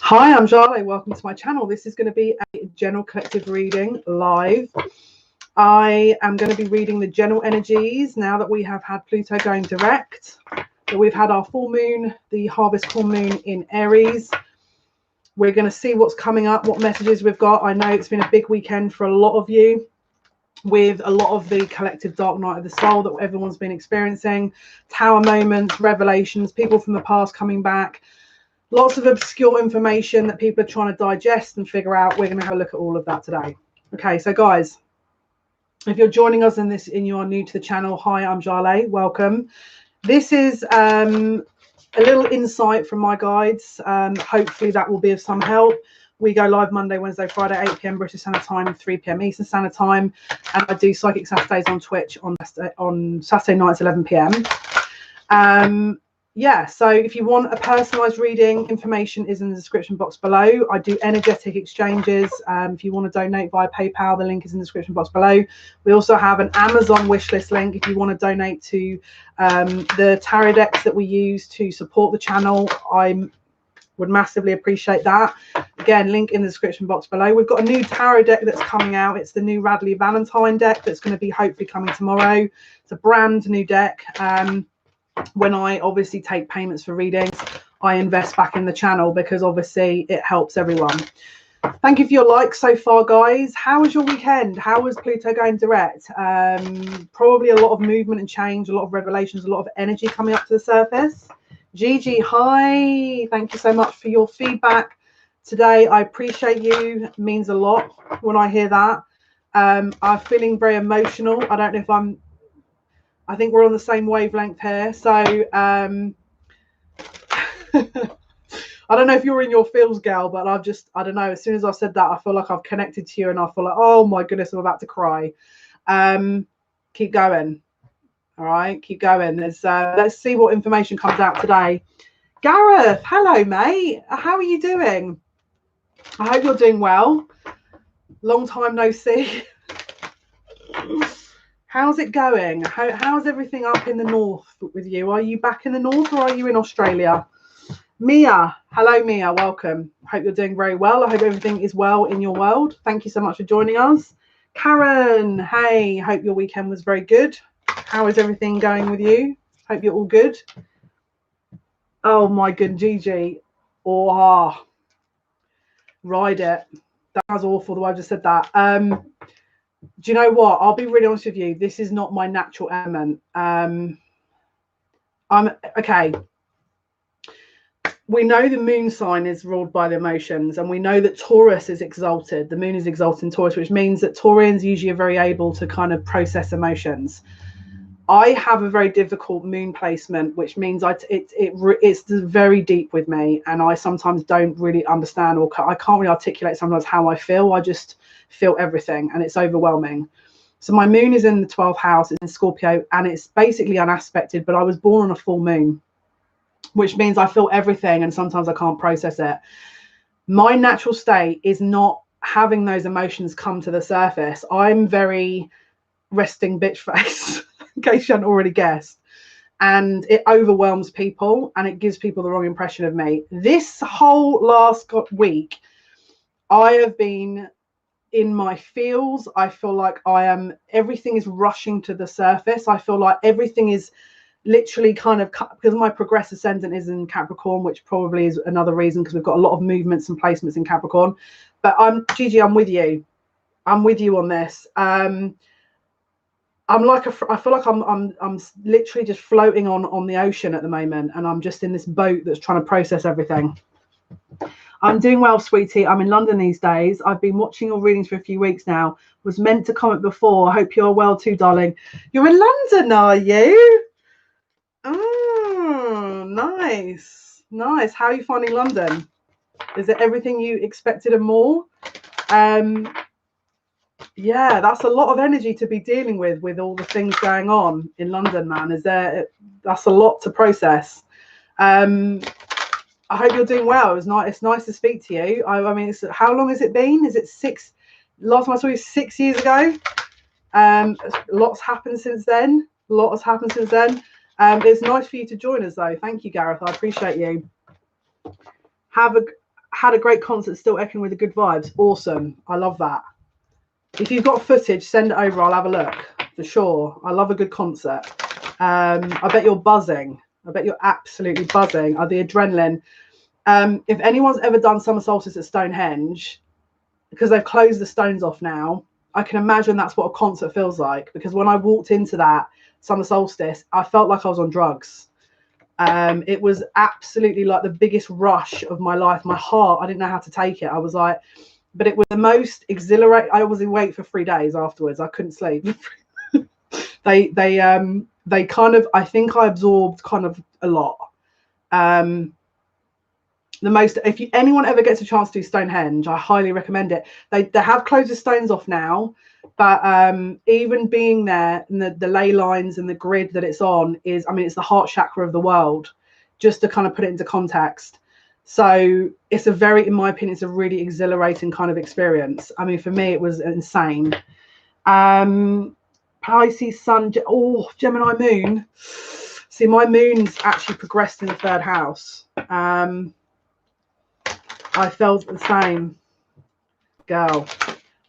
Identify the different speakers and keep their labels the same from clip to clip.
Speaker 1: Hi, I'm Jale. Welcome to my channel. This is going to be a general collective reading live. I am going to be reading the general energies now that we have had Pluto going direct. So we've had our full moon, the harvest full moon in Aries. We're going to see what's coming up, what messages we've got. I know it's been a big weekend for a lot of you, with a lot of the collective dark night of the soul that everyone's been experiencing, tower moments, revelations, people from the past coming back. Lots of obscure information that people are trying to digest and figure out. We're going to have a look at all of that today. Okay, so guys, if you're joining us in this and you are new to the channel, hi, I'm Jale. Welcome. This is a little insight from my guides. Hopefully that will be of some help. We go live Monday, Wednesday, Friday, 8 p.m. British Standard Time, 3 p.m. Eastern Standard Time. And I do Psychic Saturdays on Twitch on Saturday nights, 11 p.m. Yeah, so if you want a personalized reading, information is in the description box below. I do energetic exchanges. If you want to donate via PayPal, the link is in the description box below. We also have an Amazon wishlist link if you want to donate to the tarot decks that we use to support the channel. I would massively appreciate that. Again, link in the description box below. We've got a new tarot deck that's coming out. It's the new Radley Valentine deck that's going to be hopefully coming tomorrow. It's a brand new deck. When I obviously take payments for readings, I invest back in the channel because obviously it helps everyone. Thank you for your likes so far, guys. How was your weekend? How was Pluto going direct? Probably a lot of movement and change, a lot of revelations, a lot of energy coming up to the surface. Gigi, hi. Thank you so much for your feedback today. I appreciate you. It means a lot when I hear that. I'm feeling very emotional. I don't know if I think we're on the same wavelength here. So I don't know if you're in your feels, gal, but I don't know. As soon as I said that, I feel like I've connected to you and I feel like, oh my goodness, I'm about to cry. Keep going. All right, keep going. Let's see what information comes out today. Gareth, hello, mate. How are you doing? I hope you're doing well. Long time no see. How's it going? How's everything up in the north with you? Are you back in the north or are you in Australia? Mia, hello, Mia. Welcome. Hope you're doing very well. I hope everything is well in your world. Thank you so much for joining us. Karen, hey, hope your weekend was very good. How is everything going with you? Hope you're all good. Oh my good, Gigi. Oh, ride it. That was awful the way I just said that. Do you know what? I'll be really honest with you. This is not my natural element. I'm okay. We know the moon sign is ruled by the emotions, and we know that Taurus is exalted. The moon is exalted in Taurus, which means that Taurians usually are very able to kind of process emotions. I have a very difficult moon placement, which means it's very deep with me, and I sometimes don't really understand, or I can't really articulate sometimes how I feel. I just feel everything, and it's overwhelming. So my moon is in the 12th house, it's in Scorpio, and it's basically unaspected, but I was born on a full moon, which means I feel everything, and sometimes I can't process it. My natural state is not having those emotions come to the surface. I'm very resting bitch face. In case you hadn't already guessed, and it overwhelms people and it gives people the wrong impression of me. This whole last week I have been in my feels. I feel like everything is rushing to the surface. I feel like everything is literally kind of, because my progress ascendant is in Capricorn, which probably is another reason, because we've got a lot of movements and placements in Capricorn. But Gigi, I'm with you on this. I feel like I'm literally just floating on the ocean at the moment, and I'm just in this boat that's trying to process everything. I'm doing well, sweetie. I'm in London these days. I've been watching your readings for a few weeks now. Was meant to comment before. I hope you're well too, darling. You're in London, are you? Oh, nice. How are you finding London? Is it everything you expected and more? Yeah, that's a lot of energy to be dealing with all the things going on in London, man. That's a lot to process. I hope you're doing well. It's nice to speak to you. I mean, how long has it been? Is it 6? Last time I saw you 6 years ago. Lots happened since then. It's nice for you to join us, though. Thank you, Gareth. I appreciate you. Have had a great concert, still echoing with the good vibes. Awesome. I love that. If you've got footage, send it over. I'll have a look for sure. I love a good concert. I bet you're buzzing. I bet you're absolutely buzzing. The adrenaline. If anyone's ever done summer solstice at Stonehenge, because they've closed the stones off now, I can imagine that's what a concert feels like. Because when I walked into that summer solstice, I felt like I was on drugs. It was absolutely like the biggest rush of my life. My heart, I didn't know how to take it. I was like, but it was the most exhilarating. I was awake for 3 days afterwards. I couldn't sleep. They kind of, I think I absorbed kind of a lot. If anyone ever gets a chance to do Stonehenge, I highly recommend it. They have closed the stones off now, but even being there and the ley lines and the grid that it's on is, I mean, it's the heart chakra of the world, just to kind of put it into context. So it's in my opinion, it's a really exhilarating kind of experience. I mean, for me, it was insane. Pisces sun, Gemini moon. See, my moon's actually progressed in the 3rd house. I felt the same, girl.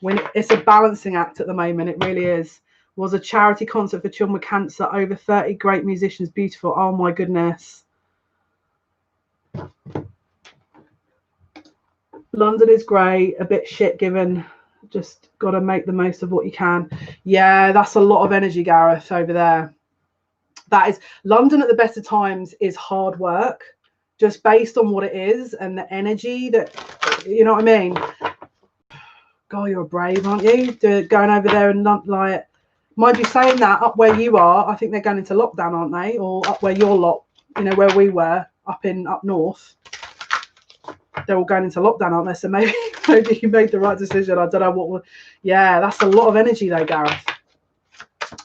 Speaker 1: When it's a balancing act at the moment, it really is. Was a charity concert for children with cancer. Over 30 great musicians. Beautiful. Oh my goodness. London is great. A bit shit given. Just got to make the most of what you can. Yeah, that's a lot of energy, Gareth, over there. That is, London at the best of times is hard work, just based on what it is and the energy that, you know what I mean? God, you're brave, aren't you? Going over there and not like, mind you saying that, up where you are, I think they're going into lockdown, aren't they? Or up where you're where we were, up north. They're all going into lockdown, aren't they? So maybe you made the right decision. I don't know yeah, that's a lot of energy though, Gareth.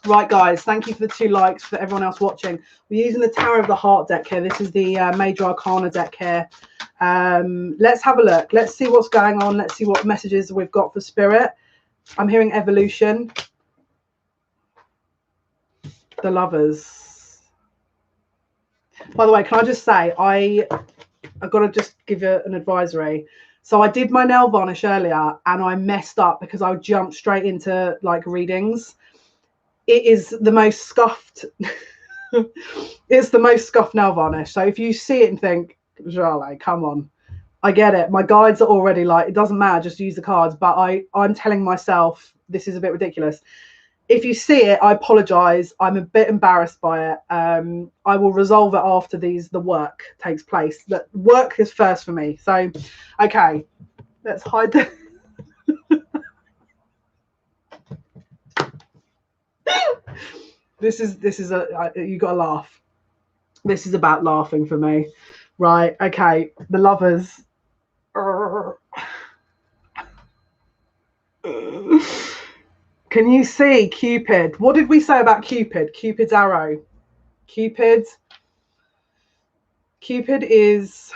Speaker 1: Right, guys, thank you for the 2 likes. For everyone else watching, we're using the Tower of the Heart deck here. This is the Major Arcana deck here. Let's have a look. Let's see what's going on. Let's see what messages we've got for Spirit. I'm hearing evolution. The Lovers. By the way, can I just say, I've got to just give you an advisory. So I did my nail varnish earlier and I messed up because I jumped straight into like readings. It is the most scuffed. It's the most scuffed nail varnish. So if you see it and think, Jale, come on, I get it. My guides are already like, it doesn't matter, just use the cards. But I'm telling myself this is a bit ridiculous. If you see it, I apologize. I'm a bit embarrassed by it. I will resolve it after the work takes place. The work is first for me. So, okay, let's hide the. This is you got to laugh. This is about laughing for me, right? Okay, the Lovers. Can you see Cupid? What did we say about Cupid? Cupid's arrow. Cupid is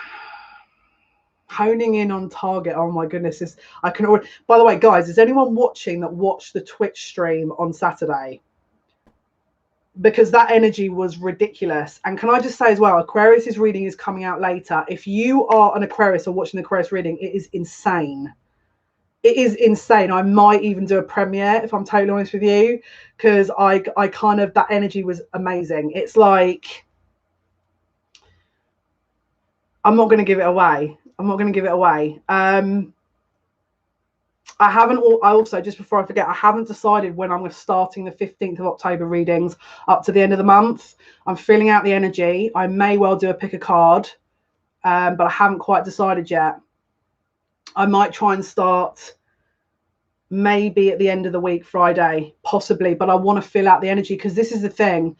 Speaker 1: honing in on target. Oh my goodness, I can already. By the way, guys, is anyone watching that watched the Twitch stream on Saturday? Because that energy was ridiculous. And can I just say as well, Aquarius's reading is coming out later. If you are an Aquarius or watching the Aquarius reading, it is insane. It is insane. I might even do a premiere if I'm totally honest with you, because I kind of, that energy was amazing. It's like, I'm not going to give it away. I also, just before I forget, I haven't decided when I'm starting the 15th of October readings up to the end of the month. I'm feeling out the energy. I may well do a pick a card, but I haven't quite decided yet. I might try and start maybe at the end of the week, Friday, possibly, but I want to fill out the energy, because this is the thing.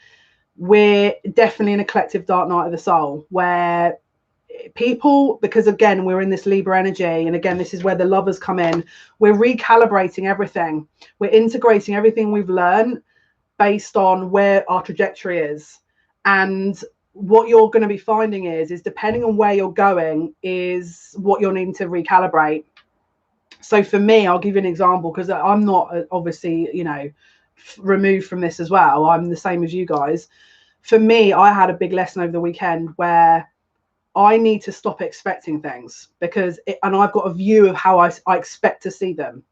Speaker 1: We're definitely in a collective dark night of the soul where people, because again, we're in this Libra energy, and again, this is where the Lovers come in. We're recalibrating everything. We're integrating everything we've learned based on where our trajectory is. And what you're going to be finding is depending on where you're going is what you're needing to recalibrate. So for me, I'll give you an example, because I'm not obviously, removed from this as well. I'm the same as you guys. For me, I had a big lesson over the weekend where I need to stop expecting things because and I've got a view of how I expect to see them.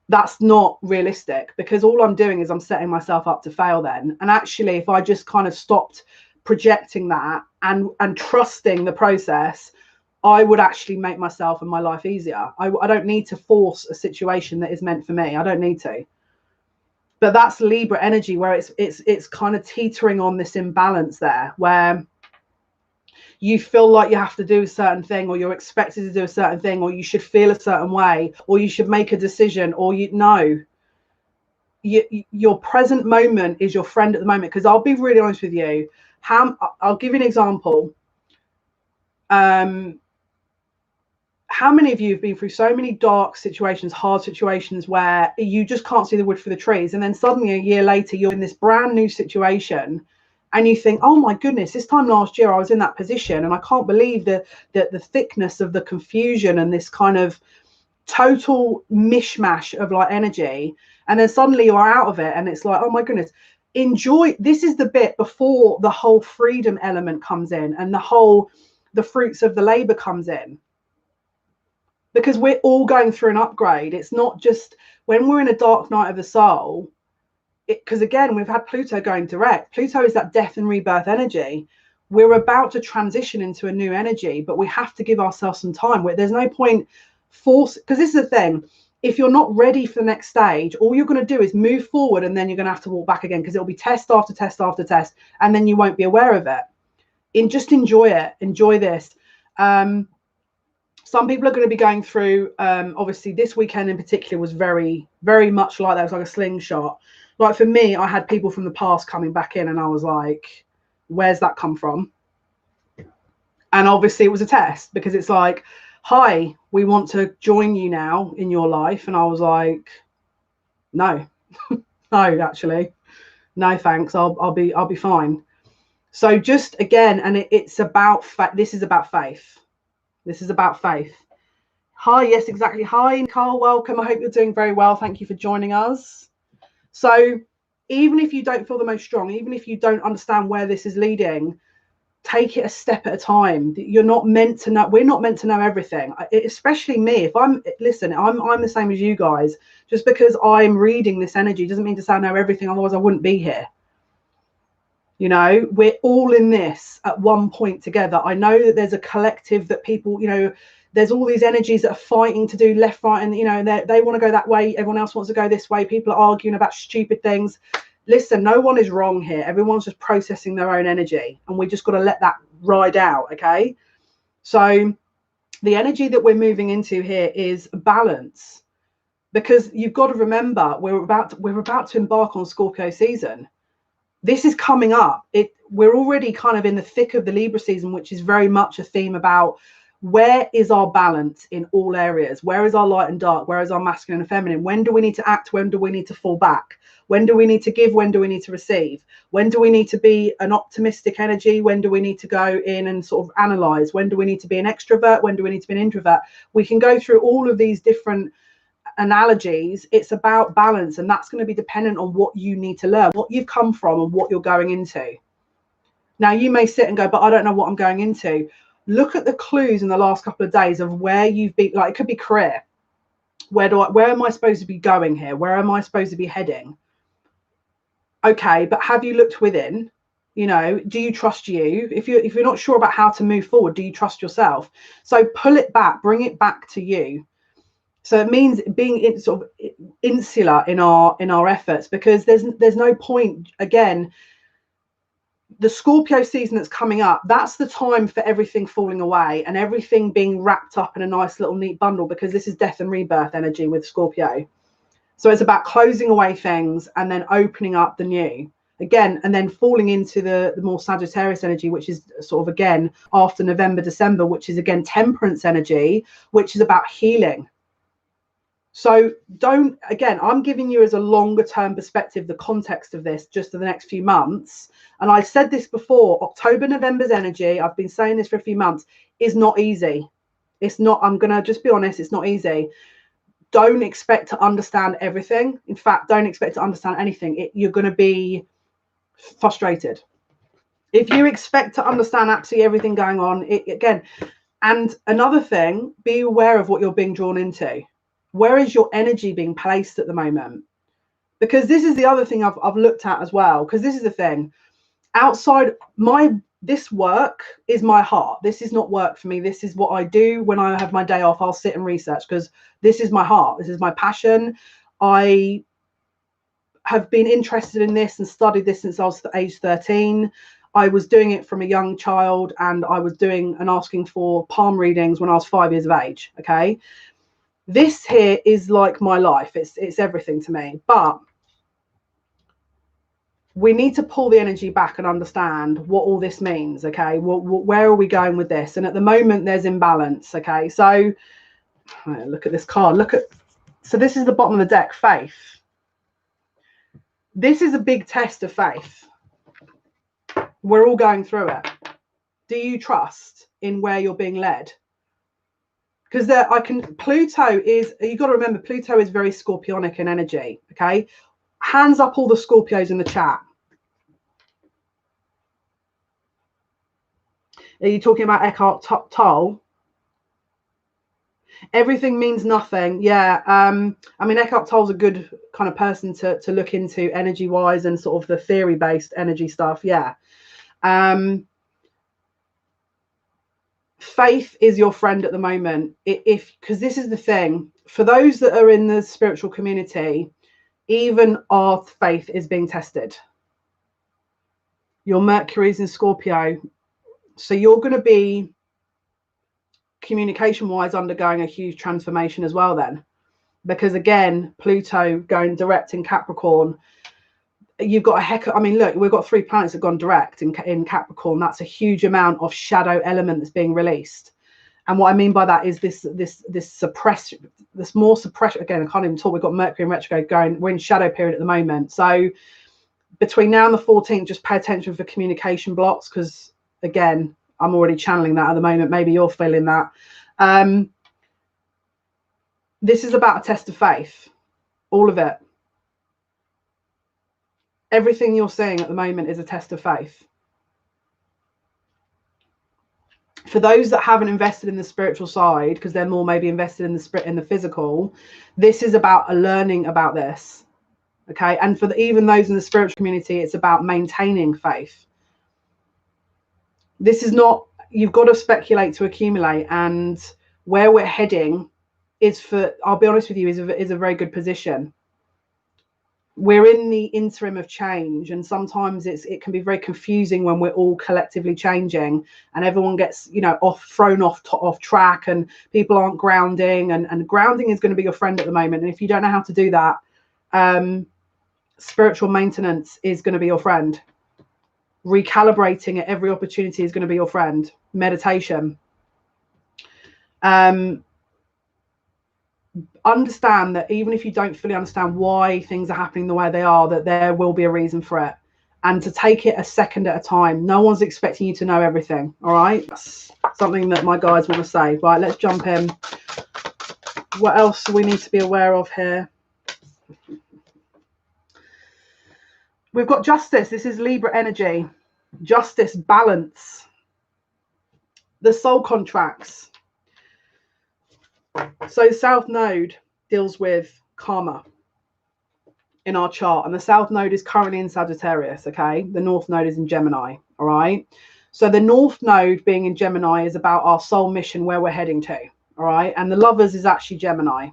Speaker 1: That's not realistic, because all I'm doing is I'm setting myself up to fail then. And actually, if I just kind of stopped projecting that and trusting the process, I would actually make myself and my life easier. I don't need to force a situation that is meant for me. I don't need to. But that's Libra energy, where it's kind of teetering on this imbalance there, where you feel like you have to do a certain thing, or you're expected to do a certain thing, or you should feel a certain way, or you should make a decision, or your present moment is your friend at the moment. Because I'll be really honest with you, I'll give you an example. How many of you have been through so many dark situations, hard situations, where you just can't see the wood for the trees, and then suddenly a year later you're in this brand new situation, and you think, oh my goodness, this time last year I was in that position, and I can't believe the thickness of the confusion and this kind of total mishmash of like energy. And then suddenly you're out of it, and it's like, oh my goodness, enjoy. This is the bit before the whole freedom element comes in, and the fruits of the labor comes in. Because we're all going through an upgrade. It's not just when we're in a dark night of the soul, because again, we've had Pluto going direct. Pluto is that death and rebirth energy. We're about to transition into a new energy, but we have to give ourselves some time. There's no point because this is the thing. If you're not ready for the next stage, all you're going to do is move forward, and then you're going to have to walk back again, because it'll be test after test after test, and then you won't be aware of it. Just enjoy it. Enjoy this. Some people are going to be going through, obviously this weekend in particular was very, very much like that. It was like a slingshot. Like for me, I had people from the past coming back in, and I was like, where's that come from? And obviously it was a test, because it's like, hi, we want to join you now in your life. And I was like, no, no, actually, no, thanks. I'll be fine. So just again, and it's about this is about faith. This is about faith. Hi, yes, exactly. Hi, Nicole, welcome. I hope you're doing very well. Thank you for joining us. So even if you don't feel the most strong, even if you don't understand where this is leading, take it a step at a time. You're not meant to know. We're not meant to know everything, especially me. If I'm the same as you guys. Just because I'm reading this energy doesn't mean to say I know everything. Otherwise I wouldn't be here. You know, we're all in this at one point together. I know that there's a collective that people, you know, there's all these energies that are fighting to do left, right, and, you know, they want to go that way. Everyone else wants to go this way. People are arguing about stupid things. Listen, no one is wrong here. Everyone's just processing their own energy, and we just got to let that ride out. Okay. So the energy that we're moving into here is balance, because you've got to remember we're about to embark on Scorpio season. This is coming up. We're already kind of in the thick of the Libra season, which is very much a theme about where is our balance in all areas? Where is our light and dark? Where is our masculine and feminine? When do we need to act? When do we need to fall back? When do we need to give? When do we need to receive? When do we need to be an optimistic energy? When do we need to go in and sort of analyze? When do we need to be an extrovert? When do we need to be an introvert? We can go through all of these different analogies. It's about balance, and that's going to be dependent on what you need to learn, what you've come from, and what you're going into. Now you may sit and go, but I don't know what I'm going into. Look at the clues in the last couple of days of where you've been. Like, it could be career. Where am I supposed to be going here? Where am I supposed to be heading? Okay, but have you looked within? You know, do you trust you? If you're not sure about how to move forward, do you trust yourself? So pull it back, bring it back to you. So it means being sort of insular in our efforts, because there's no point. Again, the Scorpio season that's coming up, that's the time for everything falling away and everything being wrapped up in a nice little neat bundle, because this is death and rebirth energy with Scorpio. So it's about closing away things and then opening up the new again, and then falling into the more Sagittarius energy, which is sort of again after November, December, which is again temperance energy, which is about healing. So I'm giving you as a longer term perspective, the context of this just for the next few months. And I said this before, October, November's energy, I've been saying this for a few months, is not easy. It's not, I'm going to just be honest, it's not easy. Don't expect to understand everything. In fact, don't expect to understand anything. You're going to be frustrated. If you expect to understand absolutely everything going on, again, and another thing, be aware of what you're being drawn into. Where is your energy being placed at the moment? Because this is the other thing I've looked at as well, because this is the thing. Outside this work is my heart. This is not work for me. This is what I do when I have my day off. I'll sit and research because this is my heart. This is my passion. I have been interested in this and studied this since I was age 13. I was doing it from a young child, and I was doing and asking for palm readings when I was 5 years of age. Okay. This here is like my life. It's everything to me. But we need to pull the energy back and understand what all this means. Okay. Where are we going with this? And at the moment there's imbalance. Okay. So look at this card. So this is the bottom of the deck, faith. This is a big test of faith. We're all going through it. Do you trust in where you're being led? Because Pluto is, you've got to remember, Pluto is very scorpionic in energy. Okay. Hands up all the Scorpios in the chat. Are you talking about Eckhart Tolle? Everything means nothing. Yeah. I mean, Eckhart Tolle's a good kind of person to look into energy wise and sort of the theory based energy stuff. Yeah. Faith is your friend at the moment. Because this is the thing, for those that are in the spiritual community, even our faith is being tested. Your Mercury's in Scorpio. So you're going to be communication wise undergoing a huge transformation as well then, because again, Pluto going direct in Capricorn, you've got I mean, look, we've got 3 planets that have gone direct in Capricorn. That's a huge amount of shadow element that's being released. And what I mean by that is this more suppression. Again, I can't even talk. We've got Mercury in retrograde going. We're in shadow period at the moment. So between now and the 14th, just pay attention for communication blocks, because again, I'm already channeling that at the moment. Maybe you're feeling that. This is about a test of faith. All of it. Everything you're seeing at the moment is a test of faith. For those that haven't invested in the spiritual side, because they're more maybe invested in the physical, this is about a learning about this. Okay. And for even those in the spiritual community, it's about maintaining faith. This is not, you've got to speculate to accumulate, and where we're heading is, for, I'll be honest with you, is a very good position. We're in the interim of change, and sometimes it can be very confusing when we're all collectively changing and everyone gets, you know, thrown off track, and people aren't grounding, and grounding is going to be your friend at the moment. And if you don't know how to do that, spiritual maintenance is going to be your friend. Recalibrating at every opportunity is going to be your friend. Meditation. Understand that even if you don't fully understand why things are happening the way they are, that there will be a reason for it, and to take it a second at a time. No one's expecting you to know everything. All right, that's something that my guides want to say. Right, let's jump in. What else do we need to be aware of here? We've got justice. This is Libra energy. Justice, balance, the soul contracts. So South Node deals with karma in our chart, and the South Node is currently in Sagittarius. Okay, the North Node is in Gemini. All right, so the North Node being in Gemini is about our soul mission, where we're heading to. All right, and the Lovers is actually Gemini.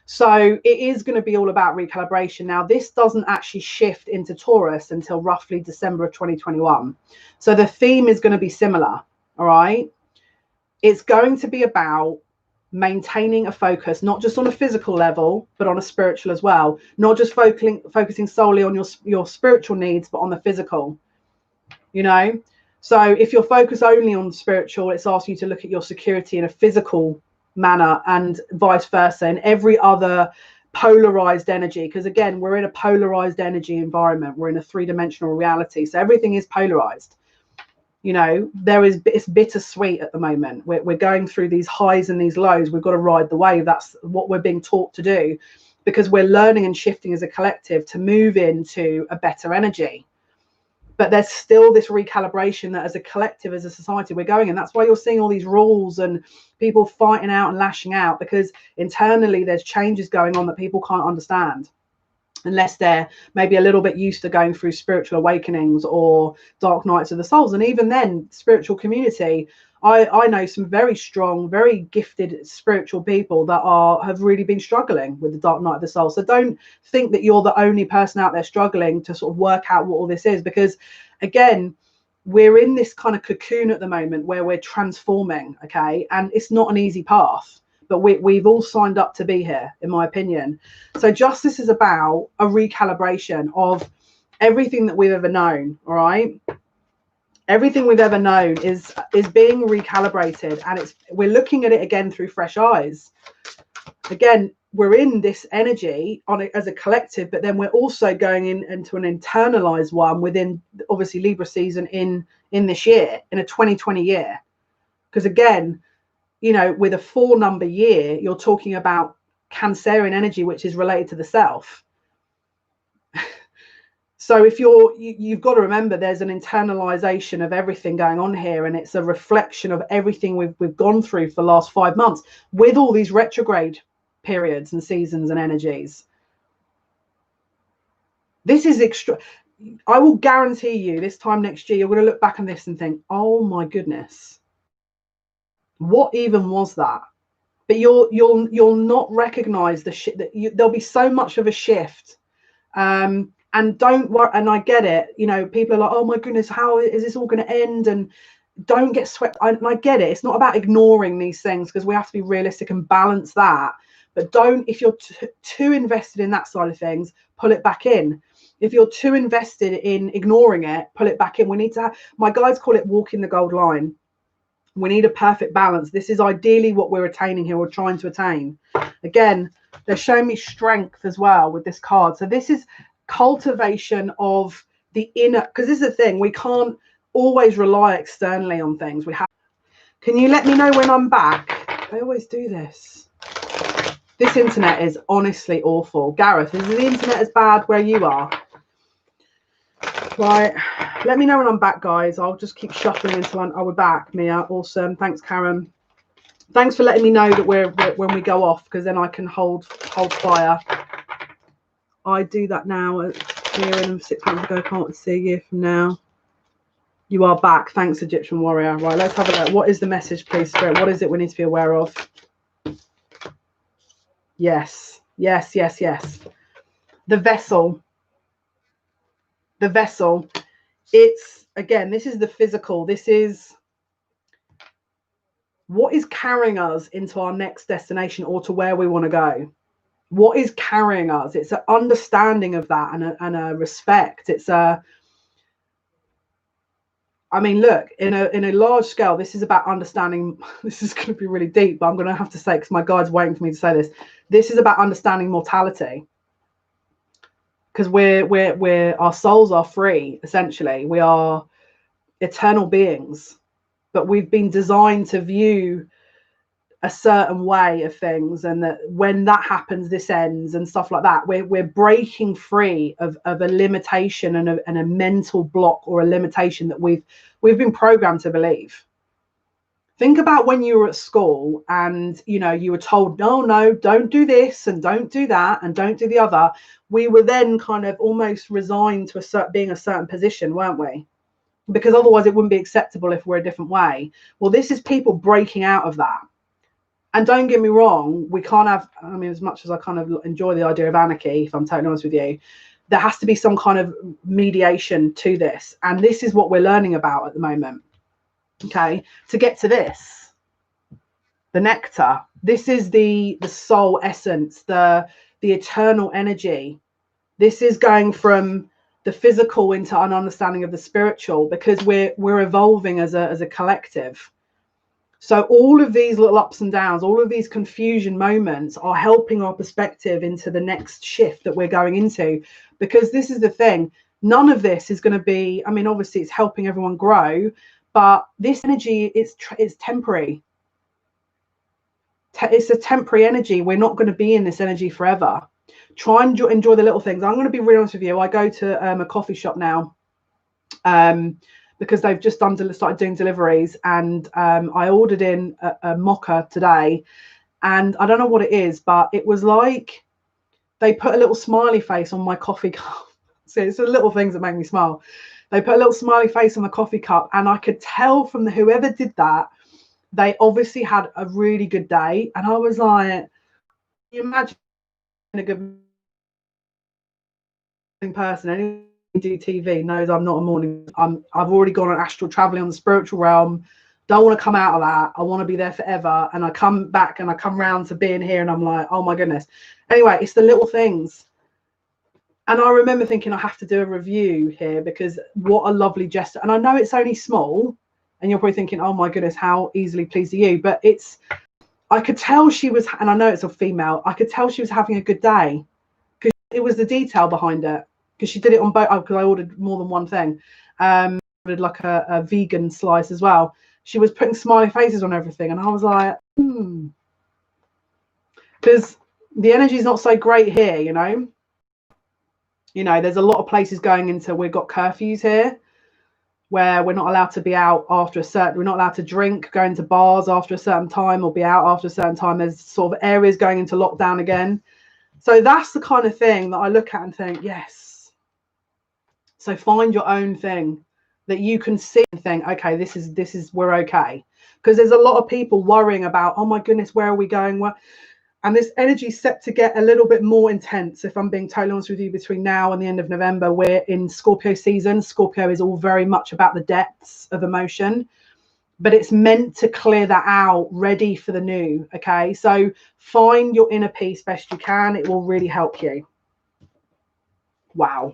Speaker 1: So it is going to be all about recalibration. Now, this doesn't actually shift into Taurus until roughly December of 2021. So the theme is going to be similar. All right. It's going to be about maintaining a focus, not just on a physical level, but on a spiritual as well. Not just focusing solely on your spiritual needs, but on the physical, you know. So if you're focused only on spiritual, it's asking you to look at your security in a physical manner, and vice versa, and every other polarized energy, because again, we're in a polarized energy environment. We're in a 3-dimensional reality, so everything is polarized. You know, it's bittersweet at the moment. We're going through these highs and these lows. We've got to ride the wave. That's what we're being taught to do, because we're learning and shifting as a collective to move into a better energy. but there's still this recalibration that as a collective, as a society, we're going in. That's why you're seeing all these rules and people fighting out and lashing out, because internally there's changes going on that people can't understand unless they're maybe a little bit used to going through spiritual awakenings or dark nights of the souls. And even then, spiritual community, I know some very strong, very gifted spiritual people that have really been struggling with the dark night of the soul. So don't think that you're the only person out there struggling to sort of work out what all this is, because again, we're in this kind of cocoon at the moment where we're transforming, okay? And it's not an easy path, but we've all signed up to be here, in my opinion. So justice is about a recalibration of everything that we've ever known, all right? Everything we've ever known is being recalibrated, and we're looking at it again through fresh eyes. Again, we're in this energy on it as a collective, but then we're also going into an internalized one within obviously Libra season in this year, in a 2020 year. Because again, you know, with a 4 number year, you're talking about Cancerian energy, which is related to the self. So if you've got to remember, there's an internalization of everything going on here, and it's a reflection of everything we've gone through for the last 5 months with all these retrograde periods and seasons and energies. This is extra. I will guarantee you this time next year, you're going to look back on this and think, oh my goodness, what even was that? But you'll not recognize the shit that there'll be so much of a shift. And don't worry, and I get it, you know, people are like, oh my goodness, how is this all going to end? And don't get swept. I get it. It's not about ignoring these things, because we have to be realistic and balance that. But don't, if you're too invested in that side of things, pull it back in. If you're too invested in ignoring it, pull it back in. We need to have, my guys call it walking the gold line. We need a perfect balance. This is ideally what we're attaining here, or trying to attain. Again, they're showing me strength as well with this card. So this is cultivation of the inner, because this is the thing, we can't always rely externally on things. We have. Can you let me know when I'm back? I always do this. This internet is honestly awful. Gareth, is the internet as bad where you are? Right, let me know when I'm back, guys. I'll just keep shuffling until we're back. Mia, awesome. Thanks, Karen. Thanks for letting me know that we're when we go off, because then I can hold fire. I do that now. Here in 6 months ago, can't wait to see a year from now. You are back. Thanks, Egyptian warrior. Right, let's have a look. What is the message, please, Spirit? What is it we need to be aware of? Yes, yes, yes, yes. The vessel. The vessel. It's, again, this is the physical. This is what is carrying us into our next destination, or to where we want to go. What is carrying us? It's an understanding of that, and a respect. It's a, I mean, look, in a large scale, this is about understanding. This is going to be really deep, but I'm going to have to say, because my guide's waiting for me to say this. This is about understanding mortality, because we're our souls are free. Essentially, we are eternal beings, but we've been designed to view a certain way of things, and that when that happens, this ends and stuff like that. We're breaking free of a limitation and a mental block, or a limitation that we've been programmed to believe. Think about when you were at school and you were told, no, don't do this and don't do that and don't do the other. We were then kind of almost resigned to being a certain position, weren't we? Because otherwise it wouldn't be acceptable if we're a different way. Well, this is people breaking out of that. And don't get me wrong, we can't have, I mean, as much as I kind of enjoy the idea of anarchy, if I'm totally honest with you, there has to be some kind of mediation to this. And this is what we're learning about at the moment. Okay, to get to this, the nectar, this is the soul essence, the eternal energy. This is going from the physical into an understanding of the spiritual, because we're evolving as a collective. So all of these little ups and downs, all of these confusion moments are helping our perspective into the next shift that we're going into. Because this is the thing, none of this is going to be, I mean, obviously it's helping everyone grow, but this energy is temporary. It's a temporary energy. We're not going to be in this energy forever. Try and enjoy the little things. I'm going to be real honest with you. I go to a coffee shop now, because they've just started doing deliveries, and I ordered in a mocha today, and I don't know what it is, but it was like they put a little smiley face on my coffee cup. So it's the little things that make me smile. They put a little smiley face on the coffee cup, and I could tell from whoever did that, they obviously had a really good day. And I was like, you imagine a good person. Anyone who do TV knows I'm not a morning. I've already gone on astral traveling on the spiritual realm. Don't want to come out of that. I want to be there forever. And I come back and I come round to being here, and I'm like, oh my goodness. Anyway, it's the little things. And I remember thinking I have to do a review here, because what a lovely gesture. And I know it's only small, and you're probably thinking, oh my goodness, how easily pleased are you? But I could tell she was, and I know it's a female, I could tell she was having a good day, because it was the detail behind it. Because she did it on both, because I ordered more than one thing. Ordered like a vegan slice as well. She was putting smiley faces on everything, and I was like, because the energy's not so great here, you know. There's a lot of places going into, we've got curfews here where we're not allowed to be out after we're not allowed to drink, go into bars after a certain time, or be out after a certain time. There's sort of areas going into lockdown again. So that's the kind of thing that I look at and think, yes. So find your own thing that you can see and think, okay, this is we're okay. Because there's a lot of people worrying about, oh my goodness, where are we going? And this energy is set to get a little bit more intense, if I'm being totally honest with you, between now and the end of November. We're in Scorpio season. Scorpio is all very much about the depths of emotion, but it's meant to clear that out, ready for the new. Okay, so find your inner peace best you can. It will really help you. Wow.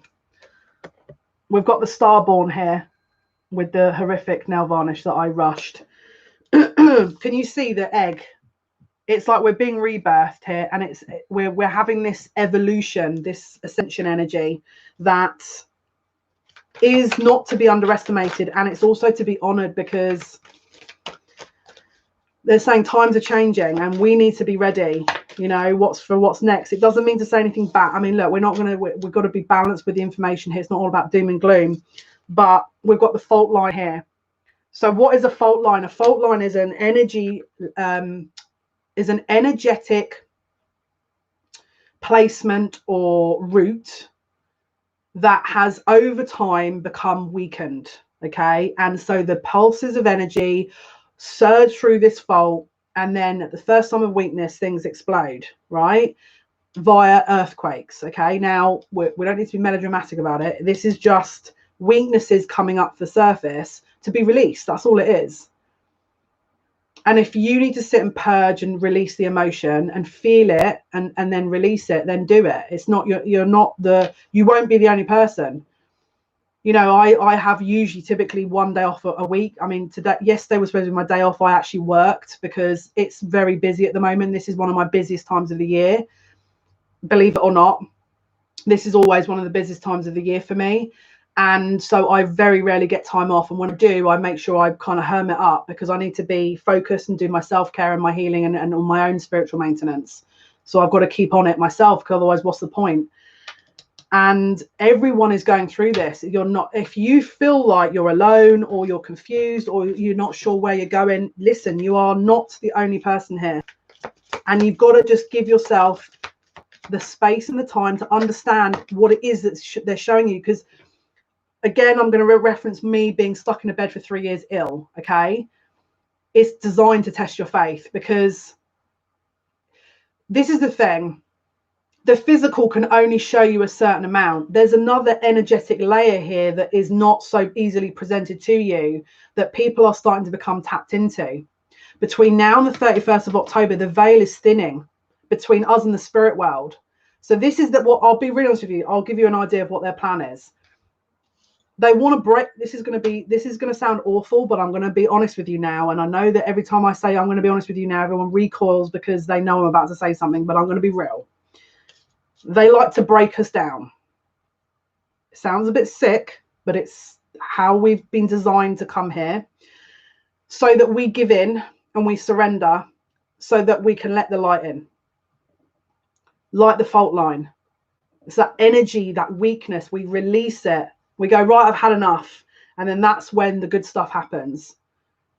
Speaker 1: We've got the Starborn here with the horrific nail varnish that I rushed. Can you see the egg? It's like we're being rebirthed here, and we're having this evolution, this ascension energy that is not to be underestimated, and it's also to be honored, because they're saying times are changing and we need to be ready. What's next. It doesn't mean to say anything bad. I mean, look, we've got to be balanced with the information here. It's not all about doom and gloom, but we've got the fault line here. So what is a fault line? A fault line is an energy is an energetic placement or route that has over time become weakened. Okay, and so the pulses of energy surge through this fault, and then at the first time of weakness, things explode, right, via earthquakes. Okay, now we don't need to be melodramatic about it. This is just weaknesses coming up the surface to be released. That's all it is. And if you need to sit and purge and release the emotion and feel it and then release it, then do it. It's not, you won't be the only person. I have typically one day off a week. I mean, yesterday was supposed to be my day off. I actually worked because it's very busy at the moment. This is one of my busiest times of the year. Believe it or not, this is always one of the busiest times of the year for me. And so I very rarely get time off. And when I do, I make sure I kind of hermit up, because I need to be focused and do my self-care and my healing and on my own spiritual maintenance. So I've got to keep on it myself, because otherwise what's the point? And everyone is going through this. If you feel like you're alone, or you're confused, or you're not sure where you're going, listen, you are not the only person here. And you've got to just give yourself the space and the time to understand what it is that they're showing you. Because again, I'm going to reference me being stuck in a bed for 3 years ill. Okay, it's designed to test your faith, because this is the thing. The physical can only show you a certain amount. There's another energetic layer here that is not so easily presented to you, that people are starting to become tapped into. Between now and the 31st of October, the veil is thinning between us and the spirit world. So this is what I'll be really honest with you. I'll give you an idea of what their plan is. They want to break. This is going to sound awful, but I'm going to be honest with you now. And I know that every time I say I'm going to be honest with you now, everyone recoils because they know I'm about to say something, but I'm going to be real. They like to break us down. It sounds a bit sick, but it's how we've been designed to come here, so that we give in and we surrender, so that we can let the light in. Like the fault line. It's that energy, that weakness. We release it. We go, right, I've had enough. And then that's when the good stuff happens,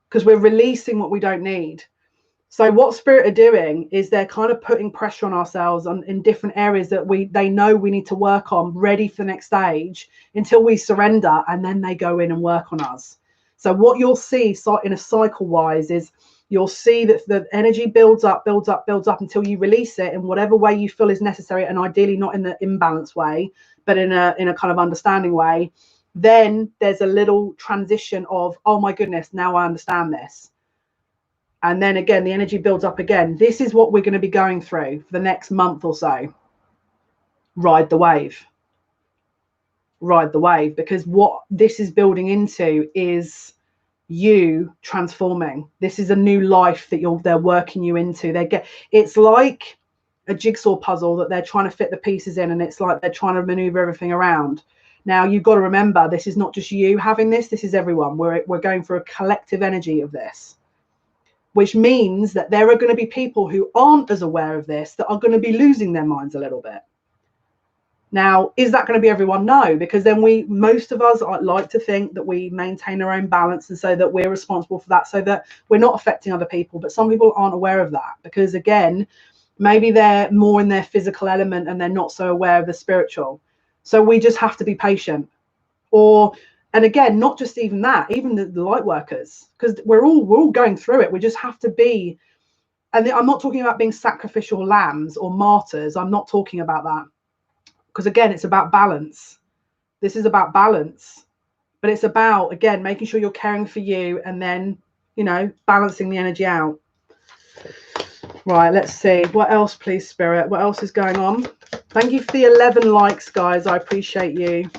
Speaker 1: because we're releasing what we don't need. So what Spirit are doing is they're kind of putting pressure on ourselves in different areas that they know we need to work on, ready for the next stage, until we surrender, and then they go in and work on us. So what you'll see in a cycle wise is you'll see that the energy builds up until you release it in whatever way you feel is necessary, and ideally not in the imbalance way, but in a kind of understanding way. Then there's a little transition of, oh my goodness, now I understand this. And then again, the energy builds up again. This is what we're going to be going through for the next month or so. Ride the wave. Ride the wave, because what this is building into is you transforming. This is a new life that they're working you into. It's like a jigsaw puzzle that they're trying to fit the pieces in, and it's like they're trying to maneuver everything around. Now you've got to remember, this is not just you having this. This is everyone. We're going for a collective energy of this, which means that there are going to be people who aren't as aware of this that are going to be losing their minds a little bit. Now, is that going to be everyone? No, because then most of us like to think that we maintain our own balance, and so that we're responsible for that, so that we're not affecting other people. But some people aren't aware of that, because again, maybe they're more in their physical element and they're not so aware of the spiritual. So we just have to be patient. And again, not just even that, even the light workers, because we're all going through it. We just have to be, and I'm not talking about being sacrificial lambs or martyrs. I'm not talking about that, because again, it's about balance. This is about balance, but it's about, again, making sure you're caring for you, and then, balancing the energy out. Right, let's see. What else, please, Spirit? What else is going on? Thank you for the 11 likes, guys. I appreciate you.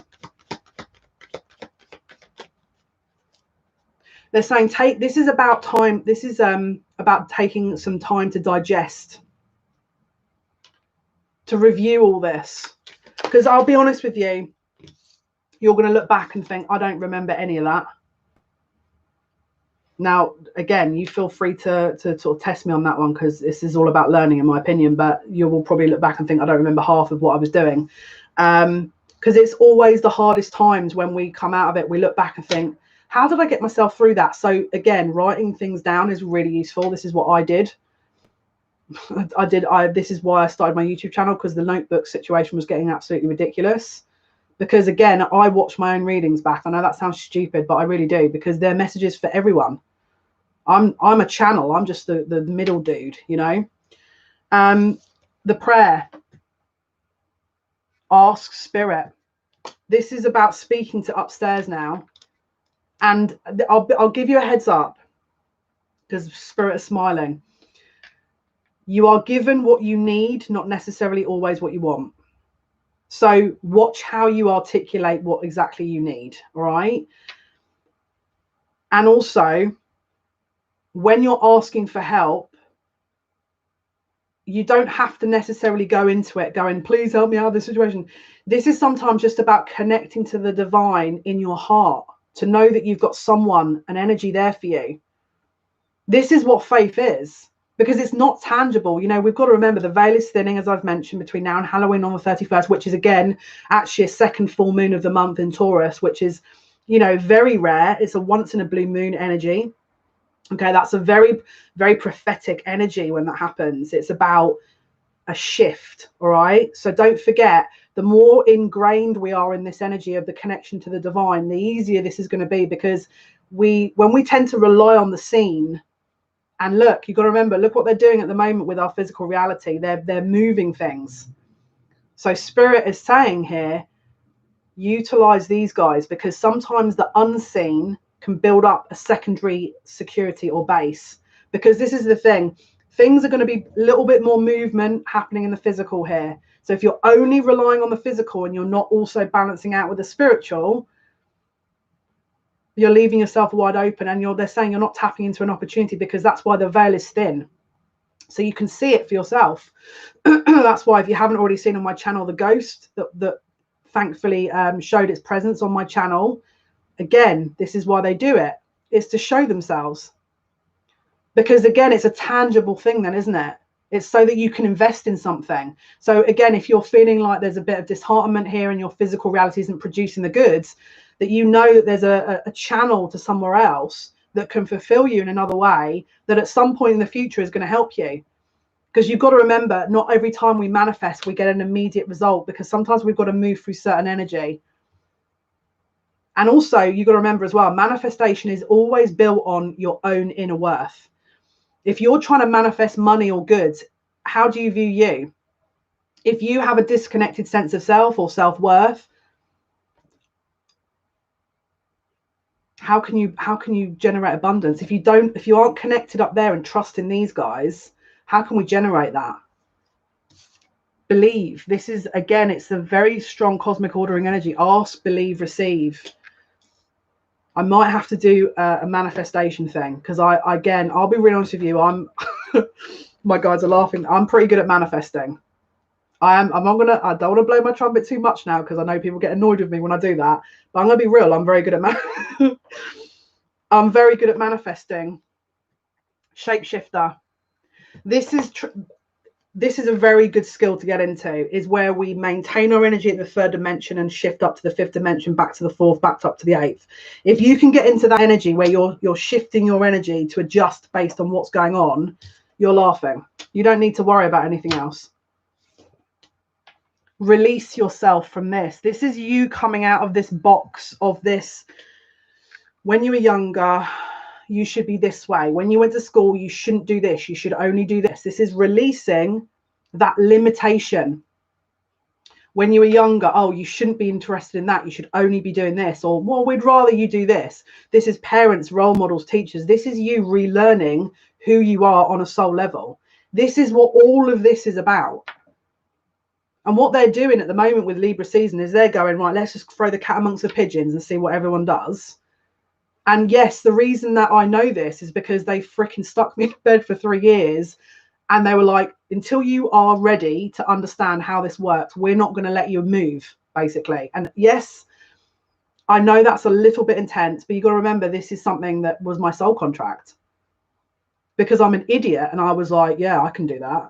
Speaker 1: They're saying this is about time. This is about taking some time to digest, to review all this. Because I'll be honest with you, you're going to look back and think, I don't remember any of that. Now, again, you feel free to sort of test me on that one, because this is all about learning, in my opinion. But you will probably look back and think, I don't remember half of what I was doing. Because it's always the hardest times when we come out of it. We look back and think, how did I get myself through that? So again, writing things down is really useful. This is what I did. This is why I started my YouTube channel, because the notebook situation was getting absolutely ridiculous. Because again, I watch my own readings back. I know that sounds stupid, but I really do, because they're messages for everyone. I'm a channel. I'm just the middle dude, The prayer. Ask Spirit. This is about speaking to upstairs now. And I'll give you a heads up, because Spirit is smiling. You are given what you need, not necessarily always what you want. So watch how you articulate what exactly you need, all right? And also, when you're asking for help, you don't have to necessarily go into it going, please help me out of this situation. This is sometimes just about connecting to the divine in your heart, to know that you've got someone, an energy there for you. This is what faith is, because it's not tangible. We've got to remember the veil is thinning, as I've mentioned, between now and Halloween on the 31st, which is, again, actually a second full moon of the month in Taurus, which is, very rare. It's a once in a blue moon energy. Okay, that's a very, very prophetic energy when that happens. It's about a shift, all right? So don't forget, the more ingrained we are in this energy of the connection to the divine, the easier this is going to be, because when we tend to rely on the seen, and look, you've got to remember, look what they're doing at the moment with our physical reality. They're moving things. So Spirit is saying here, utilize these guys, because sometimes the unseen can build up a secondary security or base. Because this is the thing, things are going to be a little bit more movement happening in the physical here. So if you're only relying on the physical and you're not also balancing out with the spiritual, you're leaving yourself wide open, and they're saying you're not tapping into an opportunity, because that's why the veil is thin. So you can see it for yourself. That's why, if you haven't already seen on my channel, the ghost that thankfully showed its presence on my channel, again, this is why they do it. It's to show themselves. Because again, it's a tangible thing then, isn't it? It's so that you can invest in something. So again, if you're feeling like there's a bit of disheartenment here and your physical reality isn't producing the goods, that you know that there's a channel to somewhere else that can fulfill you in another way, that at some point in the future is going to help you. Because you've got to remember, not every time we manifest, we get an immediate result, because sometimes we've got to move through certain energy. And also, you've got to remember as well, manifestation is always built on your own inner worth. If you're trying to manifest money or goods, how do you view you? If you have a disconnected sense of self or self-worth, how can you generate abundance? If you aren't connected up there and trusting these guys, how can we generate that? Believe. This is, again, it's a very strong cosmic ordering energy. Ask, believe, receive. I might have to do a manifestation thing, because I'll be really honest with you, my guys are laughing, I'm pretty good at manifesting. I don't want to blow my trumpet too much now, because I know people get annoyed with me when I do that, but I'm going to be real. I'm very good at I'm very good at manifesting. Shapeshifter. This is a very good skill to get into, is where we maintain our energy at the 3rd dimension and shift up to the 5th dimension, back to the 4th, back up to the 8th. If you can get into that energy where you're shifting your energy to adjust based on what's going on, you're laughing. You don't need to worry about anything else. Release yourself from this. This is you coming out of this box of this. When you were younger, you should be this way. When you went to school, you shouldn't do this. You should only do this. This is releasing that limitation. When you were younger, oh, you shouldn't be interested in that. You should only be doing this. Or, well, we'd rather you do this. This is parents, role models, teachers. This is you relearning who you are on a soul level. This is what all of this is about. And what they're doing at the moment with Libra season is they're going, right, let's just throw the cat amongst the pigeons and see what everyone does. And yes, the reason that I know this is because they freaking stuck me in bed for 3 years, and they were like, until you are ready to understand how this works, we're not going to let you move, basically. And yes, I know that's a little bit intense, but you got to remember, this is something that was my soul contract, because I'm an idiot. And I was like, yeah, I can do that.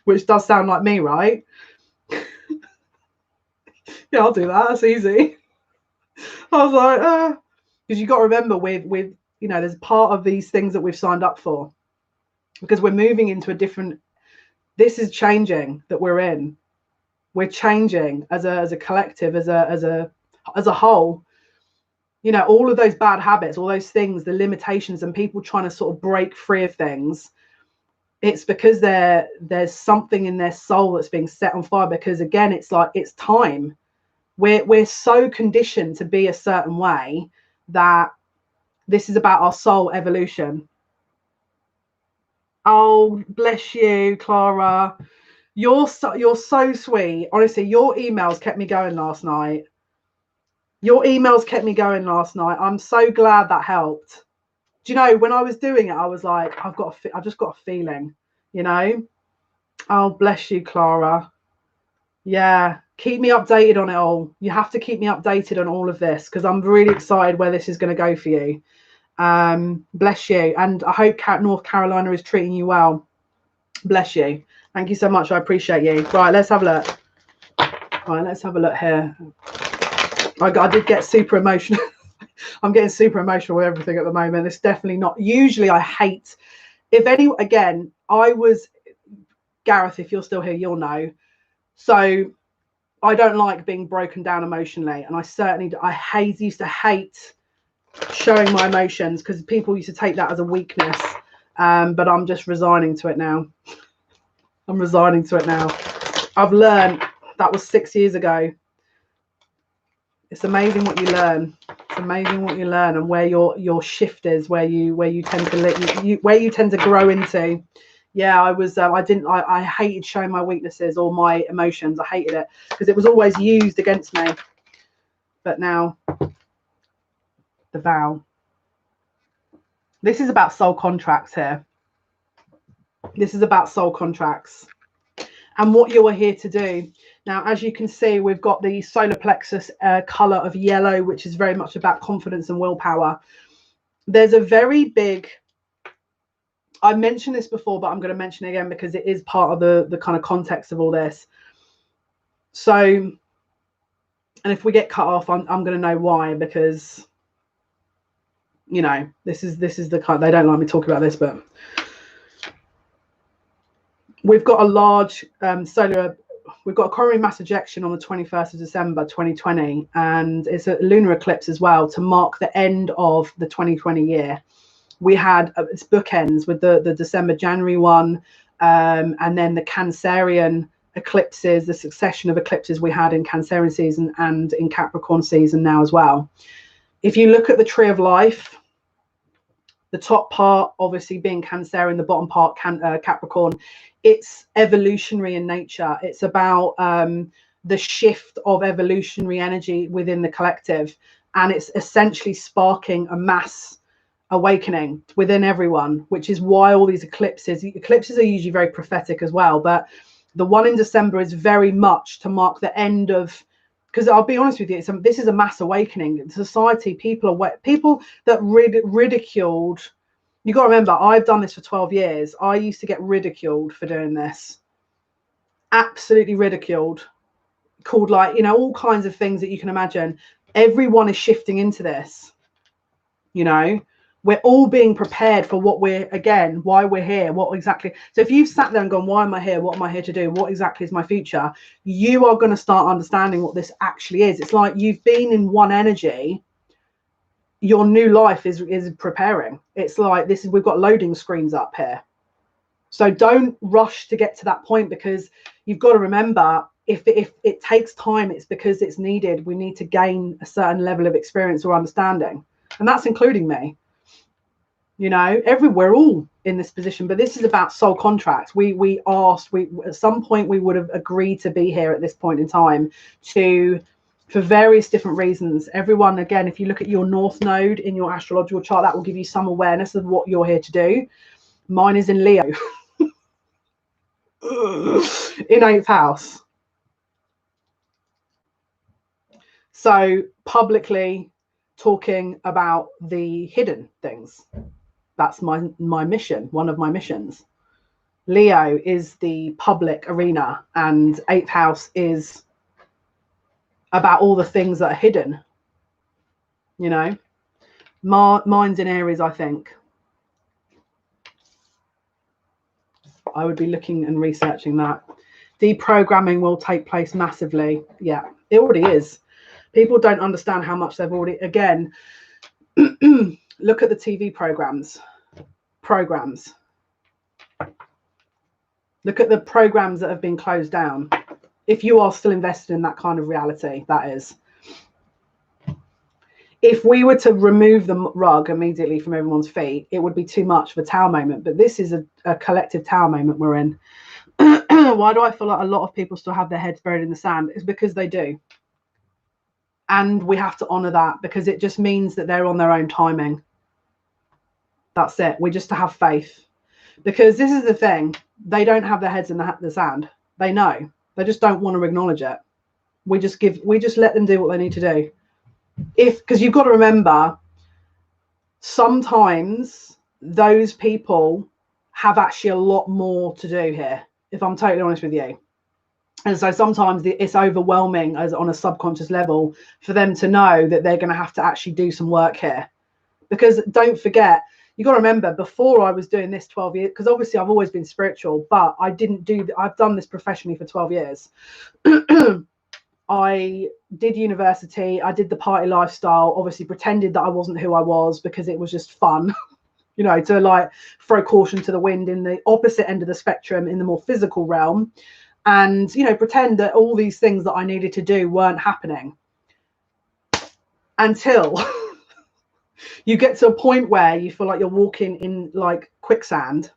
Speaker 1: Which does sound like me, right? Yeah, I'll do that. That's easy. I was like, because you got to remember, with you know, there's part of these things that we've signed up for, because we're moving into a different. This is changing that we're in. We're changing as a collective, as a whole. You know, all of those bad habits, all those things, the limitations, and people trying to sort of break free of things. It's because there's something in their soul that's being set on fire. Because again, it's like, it's time. We're so conditioned to be a certain way that this is about our soul evolution. Oh, bless you, Clara. You're so sweet. Honestly, your emails kept me going last night. I'm so glad that helped. Do you know, when I was doing it, I was like, I've just got a feeling, you know. Oh, bless you, Clara. Yeah, keep me updated on it all. You have to keep me updated on all of this, because I'm really excited where this is going to go for you. Bless you. And I hope North Carolina is treating you well. Bless you. Thank you so much. I appreciate you. Right, let's have a look. Right, let's have a look here. I did get super emotional. I'm getting super emotional with everything at the moment. It's definitely not. Usually I hate, again, I was, Gareth, if you're still here, you'll know. So I don't like being broken down emotionally. And I used to hate showing my emotions, because people used to take that as a weakness. But I'm just resigning to it now. I'm resigning to it now. I've learned, that was 6 years ago. It's amazing what you learn. It's amazing what you learn, and where your shift is, where you tend to grow into. Yeah, I hated showing my weaknesses or my emotions. I hated it, because it was always used against me. But now, the vow. This is about soul contracts here. This is about soul contracts and what you are here to do. Now, as you can see, we've got the solar plexus color of yellow, which is very much about confidence and willpower. There's a very big, I mentioned this before, but I'm going to mention it again because it is part of the kind of context of all this. So And if we get cut off, I'm going to know why, because, you know, this is the kind, they don't like me talking about this, but we've got a large we've got a coronary mass ejection on the 21st of December 2020, and it's a lunar eclipse as well to mark the end of the 2020 year. We had it's bookends with the December January one, and then the Cancerian eclipses, the succession of eclipses we had in Cancerian season and in Capricorn season now as well. If you look at the tree of life, the top part obviously being Cancerian, the bottom part Capricorn, it's evolutionary in nature. It's about the shift of evolutionary energy within the collective, and it's essentially sparking a mass awakening within everyone, which is why all these eclipses are usually very prophetic as well, but the one in December is very much to mark the end of, because I'll be honest with you, this is a mass awakening in society. People that ridiculed, you got to remember, I've done this for 12 years. I used to get ridiculed for doing this, absolutely ridiculed, called, like, you know, all kinds of things that you can imagine. Everyone is shifting into this, you know. We're all being prepared for what why we're here, what exactly. So if you've sat there and gone, why am I here? What am I here to do? What exactly is my future? You are going to start understanding what this actually is. It's like you've been in one energy. Your new life is preparing. It's like we've got loading screens up here. So don't rush to get to that point, because you've got to remember, if it takes time, it's because it's needed. We need to gain a certain level of experience or understanding. And that's including me. You know, we're all in this position, but this is about soul contracts. We at some point we would have agreed to be here at this point in time for various different reasons. Everyone, again, if you look at your North Node in your astrological chart, that will give you some awareness of what you're here to do. Mine is in Leo, in 8th house. So publicly talking about the hidden things. That's my mission, one of my missions. Leo is the public arena, and 8th house is about all the things that are hidden. You know, mine's in Aries, I think. I would be looking and researching that. Deprogramming will take place massively. Yeah, it already is. People don't understand how much they've already, again, look at the TV programs. Look at the programs that have been closed down. If you are still invested in that kind of reality, that is. If we were to remove the rug immediately from everyone's feet, it would be too much of a tower moment. But this is a collective tower moment we're in. Why do I feel like a lot of people still have their heads buried in the sand? It's because they do. And we have to honor that, because it just means that they're on their own timing. That's it. We just have faith, because this is the thing. They don't have their heads in the sand. They know. They just don't want to acknowledge it. We just let them do what they need to do. Because you've got to remember, sometimes those people have actually a lot more to do here, if I'm totally honest with you. And so sometimes it's overwhelming as on a subconscious level for them to know that they're going to have to actually do some work here. Because don't forget, you got to remember, before I was doing this 12 years, because obviously I've always been spiritual, but I've done this professionally for 12 years. I did university, I did the party lifestyle, obviously pretended that I wasn't who I was because it was just fun, you know, to like throw caution to the wind in the opposite end of the spectrum, in the more physical realm, and, you know, pretend that all these things that I needed to do weren't happening, until you get to a point where you feel like you're walking in like quicksand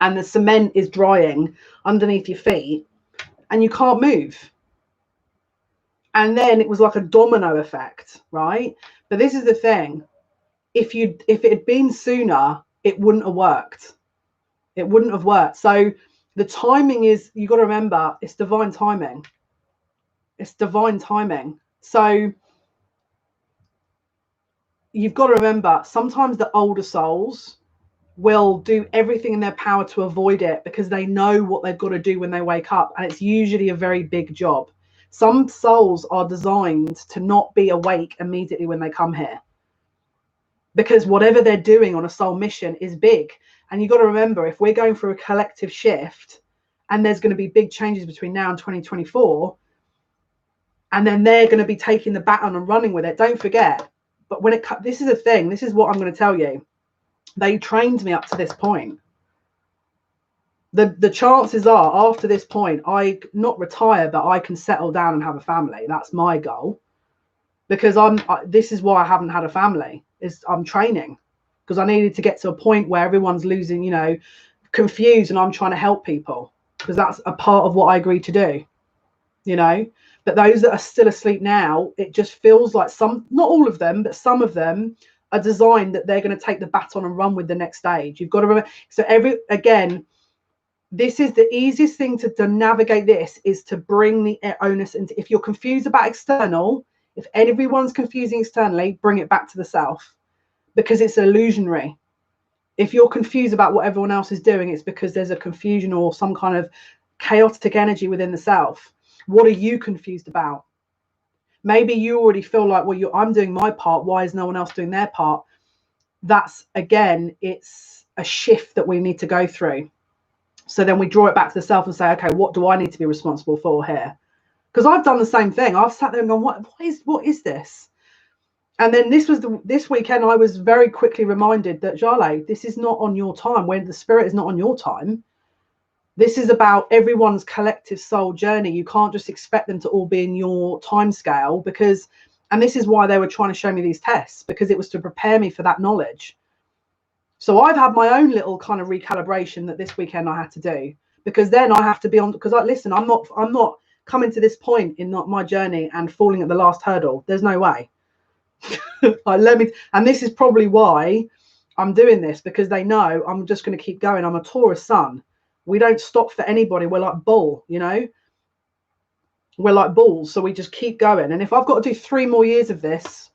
Speaker 1: and the cement is drying underneath your feet and you can't move. And then it was like a domino effect, right? But this is the thing. If it had been sooner, it wouldn't have worked. It wouldn't have worked. So the timing is, you got to remember, it's divine timing. It's divine timing. So you've got to remember, sometimes the older souls will do everything in their power to avoid it, because they know what they've got to do when they wake up. And it's usually a very big job. Some souls are designed to not be awake immediately when they come here, because whatever they're doing on a soul mission is big. And you've got to remember, if we're going through a collective shift and there's going to be big changes between now and 2024, and then they're going to be taking the baton and running with it, don't forget. But when this is a thing, this is what I'm going to tell you. They trained me up to this point. The chances are after this point, I not retire, but I can settle down and have a family. That's my goal. Because this is why I haven't had a family, is I'm training, because I needed to get to a point where everyone's losing, you know, confused, and I'm trying to help people, because that's a part of what I agreed to do, you know. But those that are still asleep now, it just feels like some, not all of them, but some of them are designed that they're going to take the baton and run with the next stage. You've got to remember. So again, this is the easiest thing to navigate. This is to bring the onus into, if you're confused about external, if everyone's confusing externally, bring it back to the self, because it's illusionary. If you're confused about what everyone else is doing, it's because there's a confusion or some kind of chaotic energy within the self. What are you confused about? Maybe you already feel like, well, I'm doing my part. Why is no one else doing their part? That's, again, it's a shift that we need to go through. So then we draw it back to the self and say, okay, what do I need to be responsible for here? Because I've done the same thing. I've sat there and gone, what is this? And then this weekend, I was very quickly reminded that, Jale, this is not on your time. When the spirit is not on your time. This is about everyone's collective soul journey. You can't just expect them to all be in your time scale, because, and this is why they were trying to show me these tests, because it was to prepare me for that knowledge. So I've had my own little kind of recalibration that this weekend I had to do, because then I have to be on, because listen, I'm not coming to this point in my journey and falling at the last hurdle. There's no way. And this is probably why I'm doing this, because they know I'm just going to keep going. I'm a Taurus sun. We don't stop for anybody. We're like bull, you know, we're like bulls. So we just keep going. And if I've got to do 3 more years of this,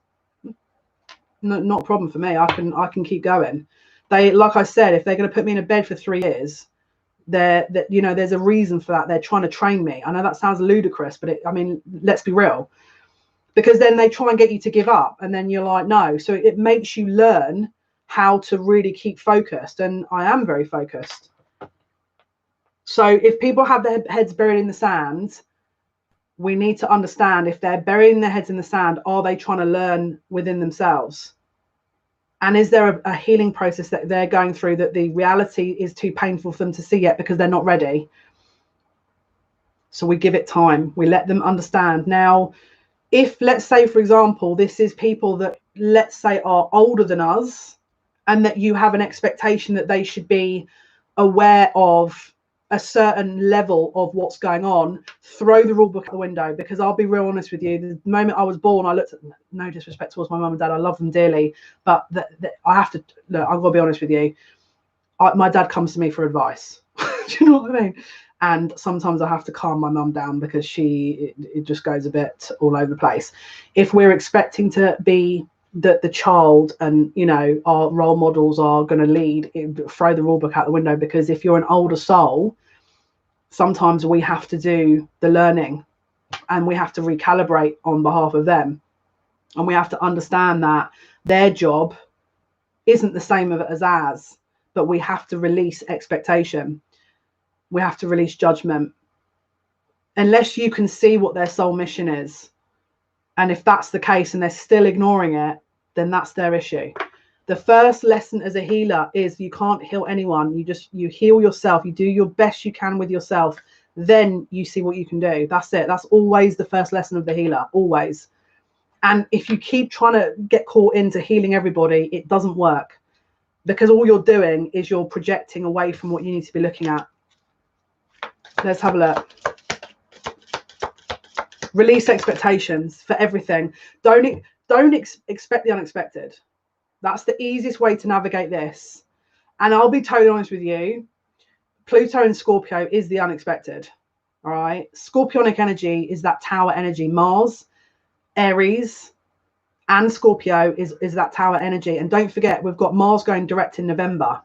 Speaker 1: not a problem for me. I can keep going. They, like I said, if they're going to put me in a bed for 3 years, you know, there's a reason for that. They're trying to train me. I know that sounds ludicrous, but I mean, let's be real, because then they try and get you to give up, and then you're like, no. So it makes you learn how to really keep focused. And I am very focused. So if people have their heads buried in the sand, we need to understand, if they're burying their heads in the sand, are they trying to learn within themselves? And is there a healing process that they're going through that the reality is too painful for them to see yet because they're not ready? So we give it time. We let them understand. Now, if, let's say, for example, this is people that, let's say, are older than us, and that you have an expectation that they should be aware of a certain level of what's going on, throw the rule book out the window. Because I'll be real honest with you, the moment I was born, I looked at, no disrespect towards my mum and dad, I love them dearly, but I have to, look, I've got to be honest with you, my dad comes to me for advice. Do you know what I mean? And sometimes I have to calm my mum down, because it just goes a bit all over the place. If we're expecting to be the child, and, you know, our role models are going to lead, throw the rule book out the window. Because if you're an older soul, sometimes we have to do the learning, and we have to recalibrate on behalf of them, and we have to understand that their job isn't the same as ours, but we have to release expectation. We have to release judgment, unless you can see what their soul mission is. And if that's the case and they're still ignoring it, then that's their issue. The first lesson as a healer is you can't heal anyone. You heal yourself. You do your best you can with yourself. Then you see what you can do. That's it. That's always the first lesson of the healer, always. And if you keep trying to get caught into healing everybody, it doesn't work, because all you're doing is you're projecting away from what you need to be looking at. Let's have a look. Release expectations for everything. Don't expect the unexpected. That's the easiest way to navigate this. And I'll be totally honest with you, Pluto and Scorpio is the unexpected. All right. Scorpionic energy is that tower energy. Mars, Aries, and Scorpio is that tower energy. And don't forget, we've got Mars going direct in November.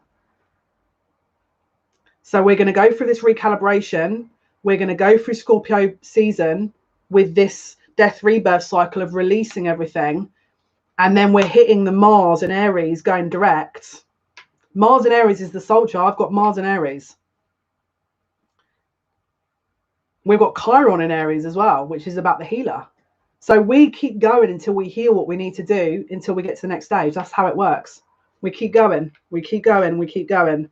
Speaker 1: So we're going to go through this recalibration. We're going to go through Scorpio season. with this death rebirth cycle of releasing everything. And then we're hitting the Mars and Aries going direct. Mars and Aries is the soul chart. I've got Mars and Aries. We've got Chiron in Aries as well, which is about the healer. So we keep going until we heal what we need to do, until we get to the next stage. That's how it works. We keep going. We keep going. We keep going.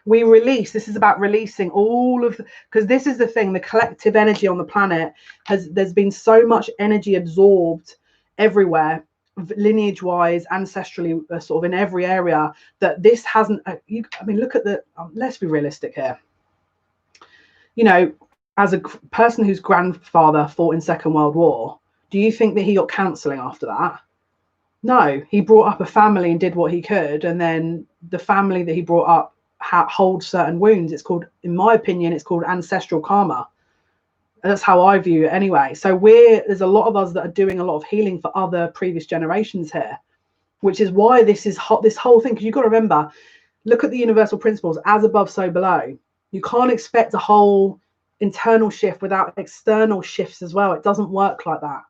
Speaker 1: We release. This is about releasing all of, because this is the thing, the collective energy on the planet there's been so much energy absorbed everywhere, lineage wise, ancestrally, sort of in every area, that this hasn't, I mean, look at the, let's be realistic here. You know, as a person whose grandfather fought in Second World War, do you think that he got counselling after that? No, he brought up a family and did what he could, and then the family that he brought up holds certain wounds. It's called, in my opinion, it's called ancestral karma. That's how I view it anyway. So there's a lot of us that are doing a lot of healing for other previous generations here, which is why this is this whole thing, because you've got to remember, look at the universal principles, as above, so below. You can't expect a whole internal shift without external shifts as well. It doesn't work like that.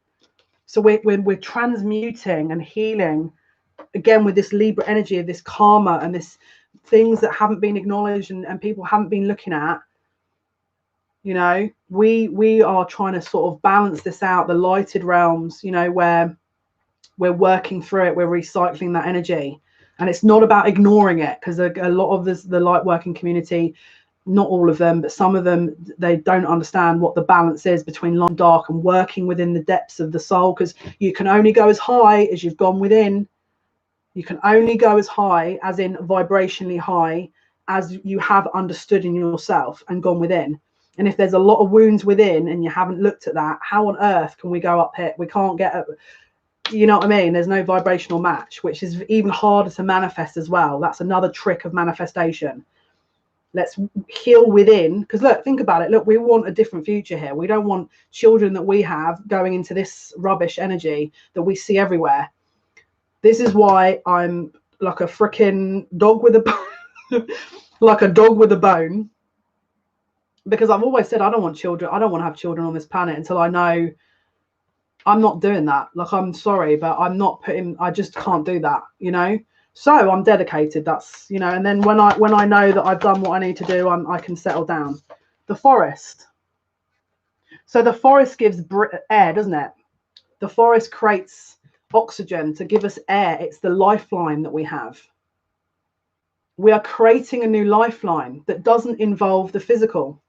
Speaker 1: So we're transmuting and healing again with this Libra energy of this karma and this things that haven't been acknowledged and people haven't been looking at. You know, we are trying to sort of balance this out, the lighted realms, you know, where we're working through it, we're recycling that energy. And it's not about ignoring it, because a lot of the light working community, not all of them, but some of them, they don't understand what the balance is between light and dark and working within the depths of the soul, because you can only go as high as you've gone within. You can only go as high, as in vibrationally high, as you have understood in yourself and gone within. And if there's a lot of wounds within and you haven't looked at that, how on earth can we go up here? We can't get up, you know what I mean? There's no vibrational match, which is even harder to manifest as well. That's another trick of manifestation. Let's heal within, because look, think about it. Look, we want a different future here. We don't want children that we have going into this rubbish energy that we see everywhere. This is why I'm like a freaking dog with a bone, like a dog with a bone, because I've always said I don't want children. I don't want to have children on this planet until I know I'm not doing that. Like, I'm sorry, but I'm not putting, I just can't do that, you know? So I'm dedicated. That's, you know, and then when I know that I've done what I need to do, I can settle down. The forest. So the forest gives air, doesn't it? The forest creates oxygen to give us air. It's the lifeline that we have. We are creating a new lifeline that doesn't involve the physical,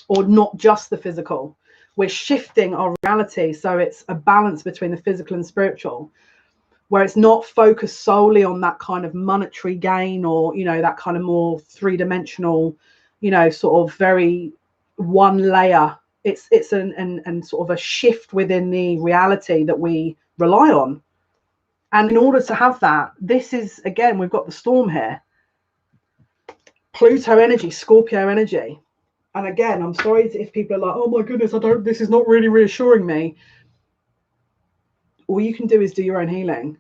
Speaker 1: or not just the physical. We're shifting our reality so it's a balance between the physical and spiritual, where it's not focused solely on that kind of monetary gain, or, you know, that kind of more three-dimensional, you know, sort of very one layer. It's an sort of a shift within the reality that we rely on. And in order to have that, this is, again, we've got the storm here. Pluto energy, Scorpio energy. And again, I'm sorry if people are like, oh my goodness, this is not really reassuring me. All you can do is do your own healing.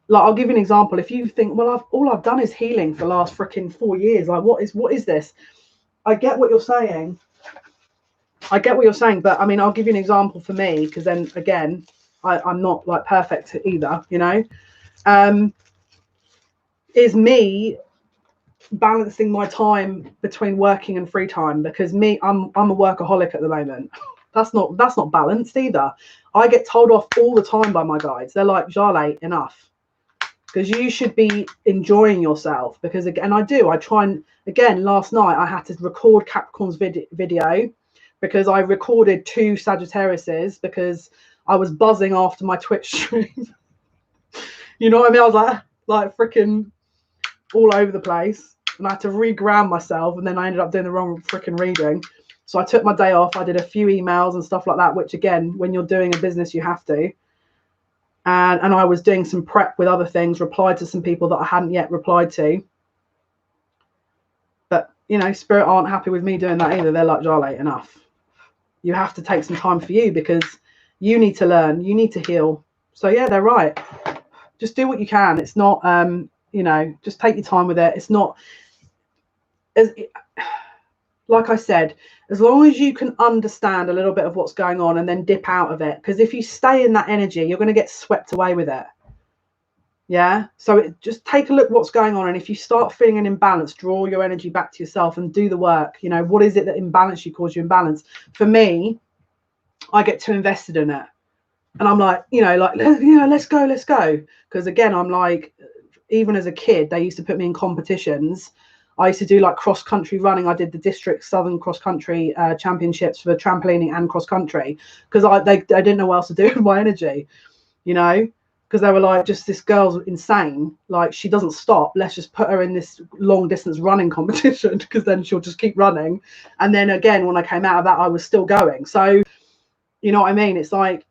Speaker 1: Like, I'll give you an example. If you think, well, all I've done is healing for the last freaking 4 years. Like, what is this? I get what you're saying. But I mean, I'll give you an example for me, because then again, I'm not like perfect either, you know. Is me balancing my time between working and free time, because I'm a workaholic at the moment. That's not balanced either. I get told off all the time by my guides. They're like, Jale, enough, because you should be enjoying yourself. Because again, I try and, again, last night I had to record Capricorn's video because I recorded 2 Sagittariuses because I was buzzing after my Twitch stream. You know what I mean? I was like freaking all over the place. And I had to re-ground myself, and then I ended up doing the wrong freaking reading. So I took my day off. I did a few emails and stuff like that, which again, when you're doing a business, you have to. And I was doing some prep with other things, replied to some people that I hadn't yet replied to. But, you know, Spirit aren't happy with me doing that either. They're like, Jale, enough. You have to take some time for you, because you need to learn. You need to heal. So, yeah, they're right. Just do what you can. It's not, you know, just take your time with it. It's not... like I said, as long as you can understand a little bit of what's going on and then dip out of it, because if you stay in that energy, you're going to get swept away with it. Yeah. So just take a look what's going on. And if you start feeling an imbalance, draw your energy back to yourself and do the work. You know, what is it that imbalance you cause you imbalance? For me, I get too invested in it. And I'm like, you know, let's go. Because again, I'm like, even as a kid, they used to put me in competitions. I used to do like cross country running. I did the district Southern cross country championships for trampolining and cross country because I didn't know what else to do with my energy, you know, because they were like, just this girl's insane. Like, she doesn't stop. Let's just put her in this long distance running competition because then she'll just keep running. And then again, when I came out of that, I was still going. So, you know what I mean? It's like,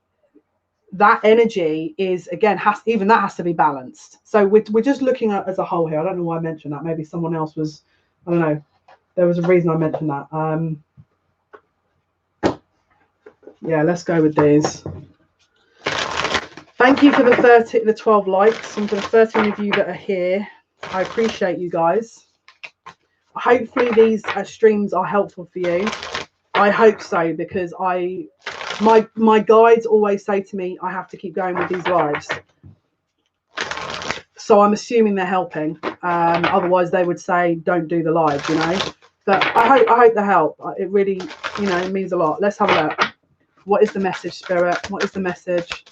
Speaker 1: that energy is, again, has to be balanced. So we're just looking at as a whole here. I don't know why I mentioned that. Maybe someone else was, I don't know, there was a reason I mentioned that. Yeah, let's go with these. Thank you for the 12 likes, and for the 13 of you that are here. I appreciate you guys. Hopefully these streams are helpful for you. I hope so, because my guides always say to me, I have to keep going with these lives. So I'm assuming they're helping. Otherwise, they would say, don't do the live, you know. But I hope they help. It really, you know, it means a lot. Let's have a look. What is the message, Spirit? What is the message?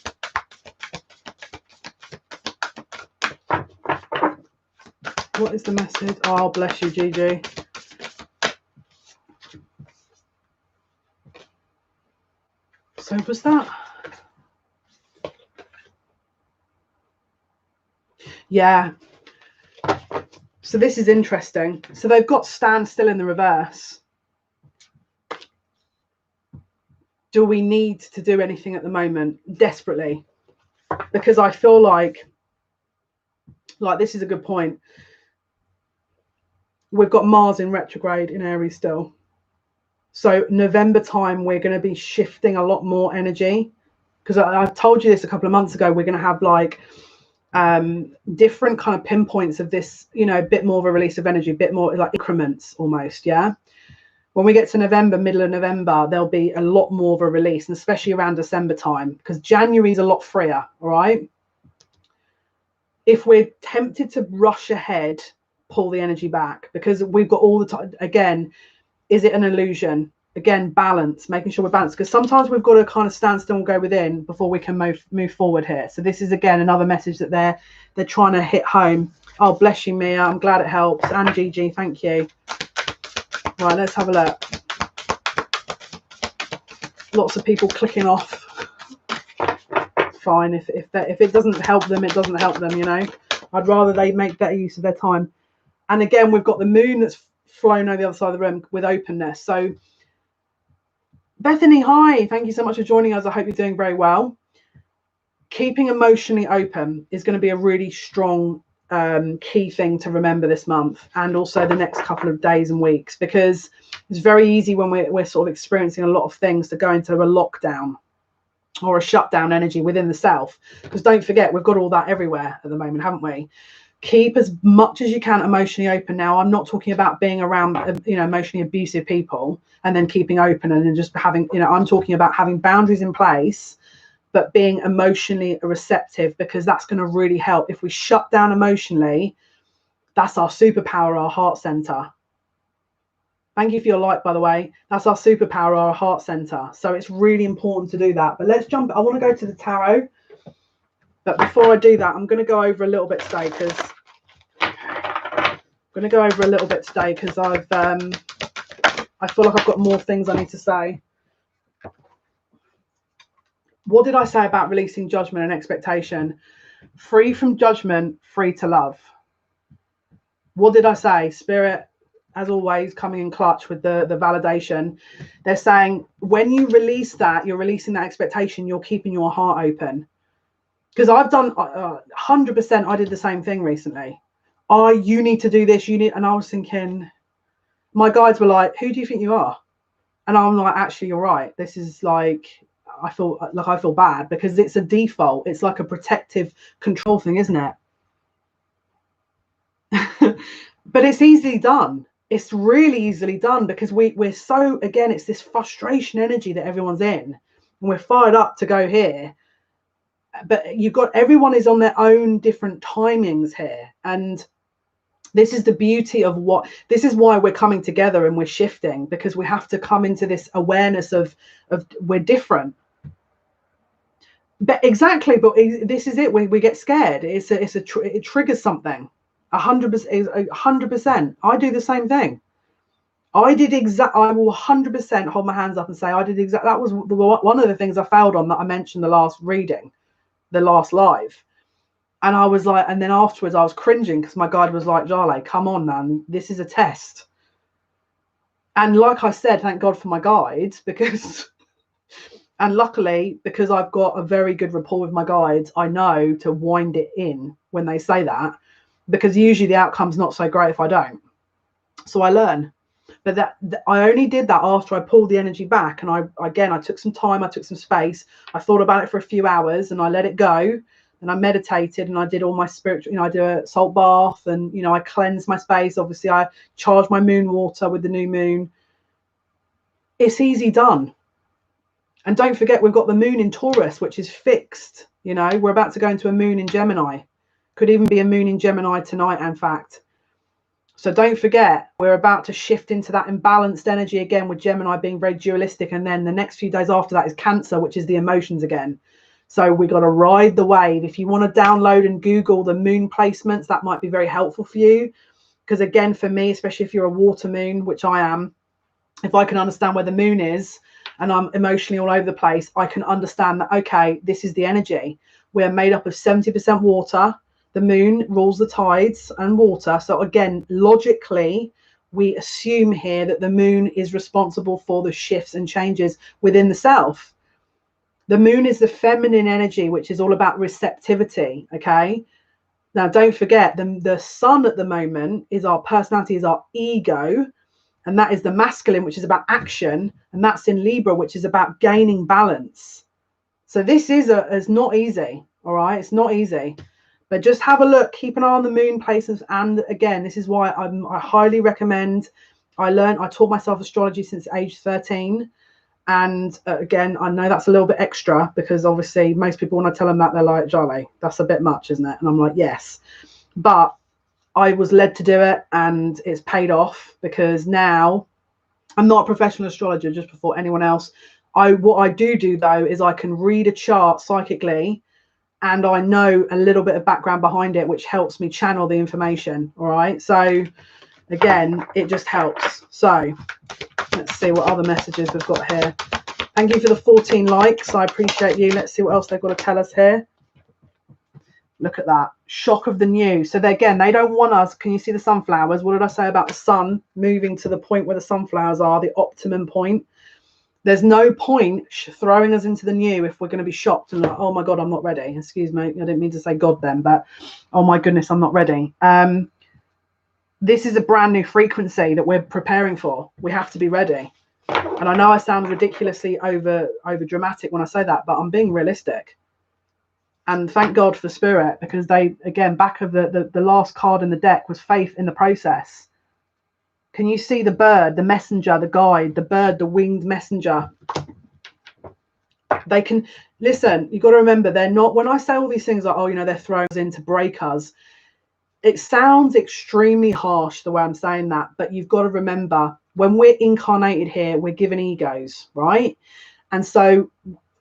Speaker 1: What is the message? Oh, bless you, Gigi. So was that? Yeah. So this is interesting. So they've got stand still in the reverse. Do we need to do anything at the moment? Desperately. Because I feel like this is a good point. We've got Mars in retrograde in Aries still. So November time, we're going to be shifting a lot more energy. Because I told you this a couple of months ago, we're going to have like different kind of pinpoints of this, you know, a bit more of a release of energy, a bit more like increments almost. Yeah. When we get to November, middle of November, there'll be a lot more of a release, and especially around December time, because January is a lot freer. All right. If we're tempted to rush ahead, pull the energy back, because we've got all the time. Again, is it an illusion? Again, balance, making sure we're balanced, because sometimes we've got to kind of stand still and go within before we can move forward here. So this is, again, another message that they're trying to hit home. Oh, bless you, Mia. I'm glad it helps. And Gigi, thank you. Right, let's have a look. Lots of people clicking off. Fine. If it doesn't help them, it doesn't help them, you know. I'd rather they make better use of their time. And again, we've got the moon that's flown over the other side of the room with openness. So Bethany, hi. Thank you so much for joining us. I hope you're doing very well. Keeping emotionally open is going to be a really strong key thing to remember this month, and also the next couple of days and weeks, because it's very easy when we're sort of experiencing a lot of things to go into a lockdown or a shutdown energy within the self. Because don't forget, we've got all that everywhere at the moment, haven't we? Keep as much as you can emotionally open. Now, I'm not talking about being around, you know, emotionally abusive people and then keeping open and then just having, you know, I'm talking about having boundaries in place, but being emotionally receptive, because that's going to really help. If we shut down emotionally, that's our superpower, our heart center. Thank you for your like, by the way. That's our superpower, our heart center. So it's really important to do that. But let's jump. I want to go to the tarot. But before I do that, I'm going to go over a little bit today, because I feel like I've got more things I need to say. What did I say about releasing judgment and expectation? Free from judgment, free to love. What did I say? Spirit, as always, coming in clutch with the validation. They're saying when you release that, you're releasing that expectation, you're keeping your heart open. Because I've done 100%, I did the same thing recently. You need to do this, and I was thinking, my guides were like, who do you think you are? And I'm like, actually, you're right. This is like, I feel bad, because it's a default. It's like a protective control thing, isn't it? But it's easily done. it's really easily done, because we're so, again, it's this frustration energy that everyone's in, and we're fired up to go here. But you've got, everyone is on their own different timings here. And this is the beauty of what, this is why we're coming together and we're shifting, because we have to come into this awareness of we're different. But exactly, but this is it. We get scared. It triggers something. 100%. I do the same thing. I will 100% hold my hands up and say I did exact. That was one of the things I failed on, that I mentioned the last reading, the last live. And I was like, and then afterwards I was cringing, because my guide was like, Jale, come on, man, this is a test. And like I said, thank God for my guides, because, and luckily, because I've got a very good rapport with my guides, I know to wind it in when they say that, because usually the outcome's not so great if I don't. So I learn. But that I only did that after I pulled the energy back, and I took some time, I took some space, I thought about it for a few hours, and I let it go, and I meditated, and I did all my spiritual, I do a salt bath, and I cleanse my space. Obviously I charge my moon water with the new moon. It's easy done. And don't forget, we've got the moon in Taurus, which is fixed. We're about to go into a moon in Gemini. Could even be a moon in Gemini tonight, in fact. So don't forget, we're about to shift into that imbalanced energy again, with Gemini being very dualistic. And then the next few days after that is Cancer, which is the emotions again. So we got to ride the wave. If you want to download and Google the moon placements, that might be very helpful for you. Because again, for me, especially if you're a water moon, which I am, if I can understand where the moon is and I'm emotionally all over the place, I can understand that, okay, this is the energy. We're made up of 70% water. The moon rules the tides and water. So again, logically, we assume here that the moon is responsible for the shifts and changes within the self. The moon is the feminine energy, which is all about receptivity. Okay. Now, don't forget, the sun at the moment is our personality, is our ego. And that is the masculine, which is about action. And that's in Libra, which is about gaining balance. So this is not easy. All right. It's not easy. But just have a look, keep an eye on the moon places. And again, this is why I highly recommend. I taught myself astrology since age 13. And again, I know that's a little bit extra, because obviously most people, when I tell them that, they're like, Jale, that's a bit much, isn't it? And I'm like, yes. But I was led to do it, and it's paid off, because now I'm not a professional astrologer, just before anyone else. What I do though is I can read a chart psychically, and I know a little bit of background behind it, which helps me channel the information. All right. So again, it just helps. So let's see what other messages we've got here. Thank you for the 14 likes. I appreciate you. Let's see what else they've got to tell us here. Look at that. Shock of the new. So again, they don't want us. Can you see the sunflowers? What did I say about the sun moving to the point where the sunflowers are, the optimum point? There's no point throwing us into the new if we're going to be shocked and like, oh my God, I'm not ready. Excuse me. I didn't mean to say God then, but oh my goodness, I'm not ready. This is a brand new frequency that we're preparing for. We have to be ready. And I know I sound ridiculously over dramatic when I say that, but I'm being realistic. And thank God for Spirit, because they, again, back of the last card in the deck was faith in the process. Can you see the bird, the messenger, the guide, the bird, the winged messenger? They can, listen, you've got to remember, they're not, when I say all these things like, oh, they're thrown in to break us, it sounds extremely harsh the way I'm saying that, but you've got to remember, when we're incarnated here, we're given egos, right? And so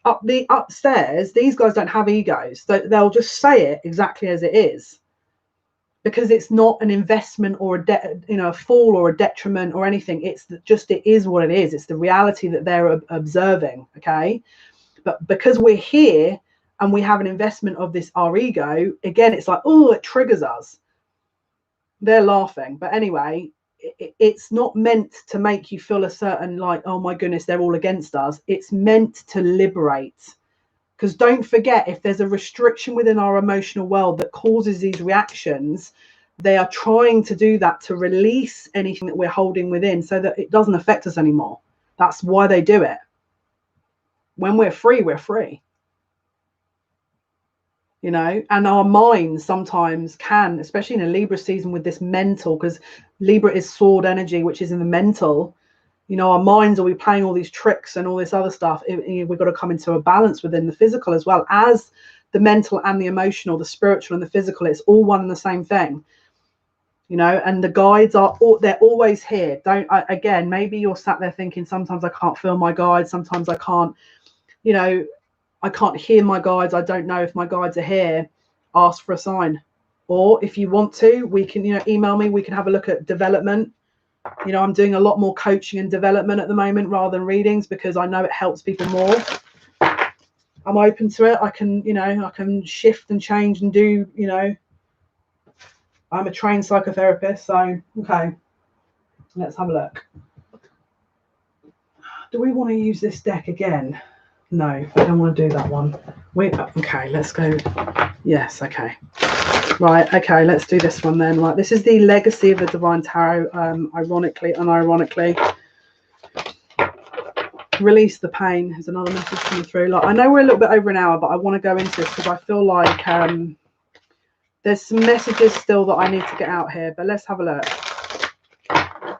Speaker 1: upstairs, these guys don't have egos. They'll just say it exactly as it is, because it's not an investment or a fall or a detriment or anything. It's just, it is what it is. It's the reality that they're observing. Okay. But because we're here and we have an investment of this, our ego, again, it's like, oh, it triggers us. They're laughing. But anyway, it's not meant to make you feel a certain, like, oh my goodness, they're all against us. It's meant to liberate. Because don't forget, if there's a restriction within our emotional world that causes these reactions, they are trying to do that to release anything that we're holding within so that it doesn't affect us anymore. That's why they do it. When we're free, we're free. you know, and our minds sometimes can, especially in a Libra season with this mental, because Libra is sword energy, which is in the mental, you know, our minds will be playing all these tricks and all this other stuff. We've got to come into a balance within the physical as well as the mental and the emotional, the spiritual and the physical. It's all one and the same thing, you know, and the guides are they're always here. Again, maybe you're sat there thinking, sometimes I can't feel my guides, sometimes I can't, you know, I can't hear my guides, I don't know if my guides are here. Ask for a sign. Or if you want to, we can, you know, email me, we can have a look at development. You know, I'm doing a lot more coaching and development at the moment rather than readings, because I know it helps people more. I'm open to it. I can, you know, I can shift and change and do, you know, I'm a trained psychotherapist. So, okay, let's have a look. Do we want to use this deck again? No, I don't want to do that one. Okay, let's go. Yes, okay. Right, okay, let's do this one then. Right, this is the Legacy of the Divine Tarot, ironically, unironically. Release the pain is another message coming through. Like, I know we're a little bit over an hour, but I want to go into this because I feel like there's some messages still that I need to get out here, but let's have a look.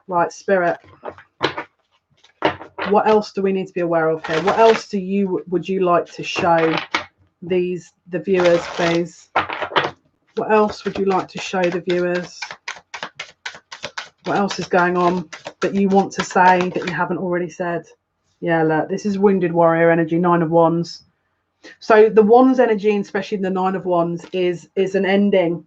Speaker 1: Right, Spirit. What else do we need to be aware of here? What else would you like to show the viewers, please? What else would you like to show the viewers? What else is going on that you want to say that you haven't already said? Yeah, look, this is Wounded Warrior energy, 9 of Wands. So the Wands energy, and especially the 9 of Wands, is an ending.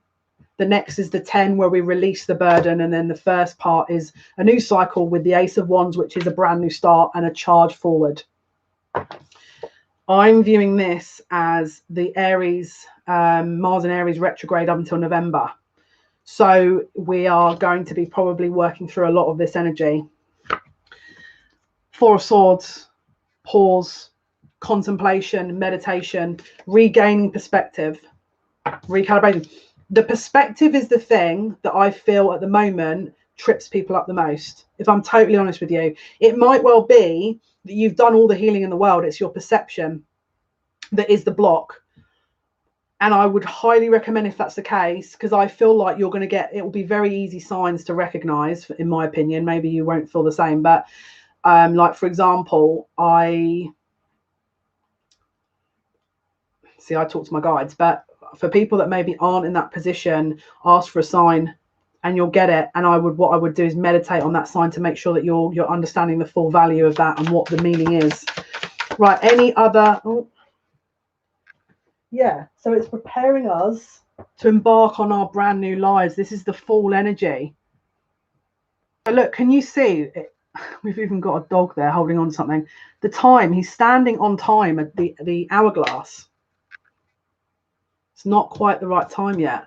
Speaker 1: The next is the 10, where we release the burden. And then the first part is a new cycle with the Ace of Wands, which is a brand new start and a charge forward. I'm viewing this as the Aries, Mars and Aries retrograde up until November. So we are going to be probably working through a lot of this energy. 4 of Swords, pause, contemplation, meditation, regaining perspective, recalibration. The perspective is the thing that I feel at the moment trips people up the most. If I'm totally honest with you, it might well be that you've done all the healing in the world. It's your perception that is the block. And I would highly recommend, if that's the case, because I feel like you're going to it will be very easy signs to recognize, in my opinion. Maybe you won't feel the same, but like, for example, I talk to my guides, but for people that maybe aren't in that position, ask for a sign and you'll get it. And what I would do is meditate on that sign to make sure that you're understanding the full value of that and what the meaning is. Right, any other... Oh. Yeah, so it's preparing us to embark on our brand new lives. This is the fall energy. But look, can you see it? We've even got a dog there holding on to something. The time, he's standing on time at the hourglass. It's not quite the right time yet.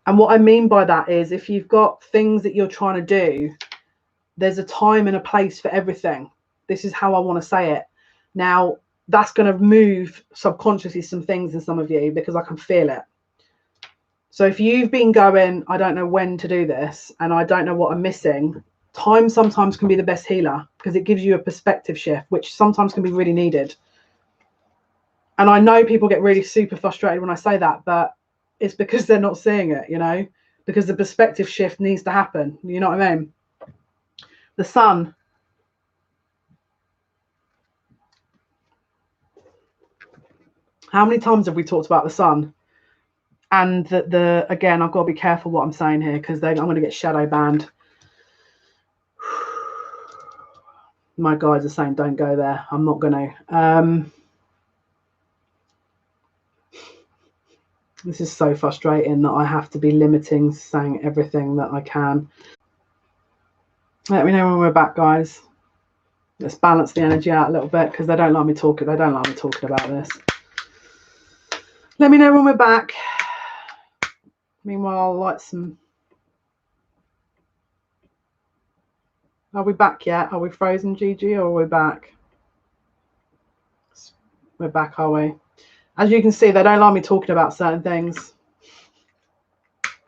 Speaker 1: And what I mean by that is, if you've got things that you're trying to do, there's a time and a place for everything. This is how I want to say it. Now, that's going to move subconsciously some things in some of you, because I can feel it. So if you've been going, I don't know when to do this, and I don't know what I'm missing, time sometimes can be the best healer, because it gives you a perspective shift, which sometimes can be really needed. And I know people get really super frustrated when I say that, but it's because they're not seeing it, you know, because the perspective shift needs to happen. You know what I mean? The sun. How many times have we talked about the sun? And again, I've got to be careful what I'm saying here, because I'm going to get shadow banned. My guides are saying don't go there. I'm not going to. This is so frustrating that I have to be limiting, saying everything that I can. Let me know when we're back, guys. Let's balance the energy out a little bit, because they don't like me talking. They don't like me talking about this. Let me know when we're back. Meanwhile, I'll light some. Are we back yet? Are we frozen, Gigi, or are we back? We're back, are we? As you can see, they don't like me talking about certain things.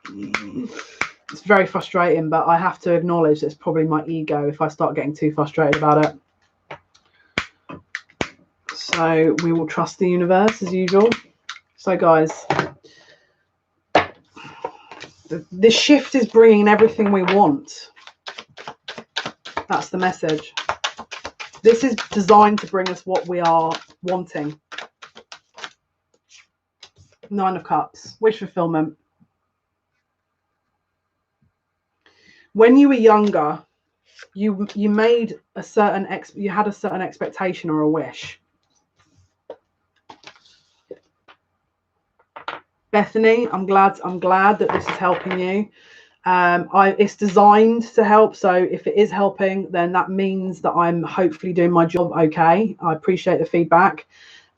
Speaker 1: It's very frustrating, but I have to acknowledge it's probably my ego if I start getting too frustrated about it. So we will trust the universe as usual. So guys, this shift is bringing everything we want. That's the message. This is designed to bring us what we are wanting. 9 of Cups, wish fulfillment. When you were younger, you made a certain you had a certain expectation or a wish. Bethany, I'm glad that this is helping you. It's designed to help, so if it is helping, then that means that I'm hopefully doing my job okay. I appreciate the feedback.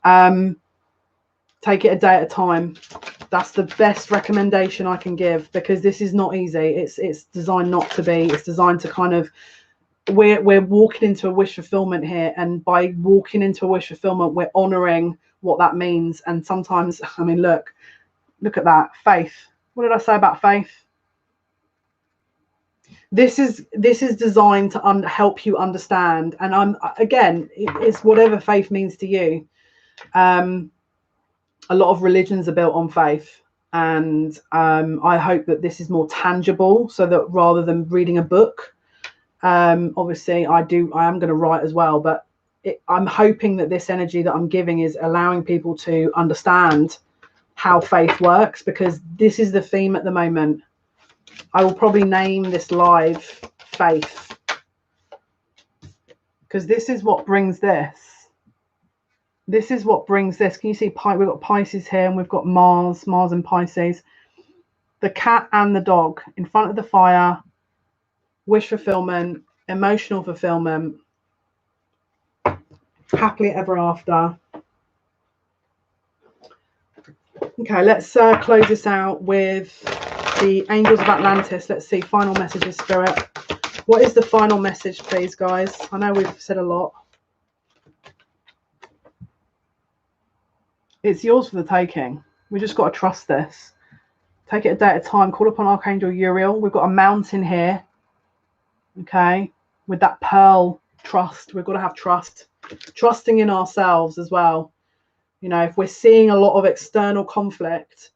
Speaker 1: Take it a day at a time. That's the best recommendation I can give, because this is not easy. It's designed not to be. It's designed to kind of, we're walking into a wish fulfillment here, and by walking into a wish fulfillment, we're honoring what that means. And sometimes, I mean, look at that faith. What did I say about faith? This is designed to help you understand. And it's whatever faith means to you. A lot of religions are built on faith, and I hope that this is more tangible, so that rather than reading a book, obviously I am going to write as well, but I'm hoping that this energy that I'm giving is allowing people to understand how faith works, because this is the theme at the moment. I will probably name this live faith, because this is what brings this. This is what brings this. Can you see we've got Pisces here, and we've got Mars and Pisces. The cat and the dog in front of the fire. Wish fulfillment, emotional fulfillment, happily ever after. Okay, let's close this out with the Angels of Atlantis. Let's see, final messages, Spirit. What is the final message, please, guys? I know we've said a lot. It's yours for the taking. We just got to trust this. Take it a day at a time. Call upon Archangel Uriel. We've got a mountain here. Okay. With that pearl, trust. We've got to have trust. Trusting in ourselves as well. You know, if we're seeing a lot of external conflict,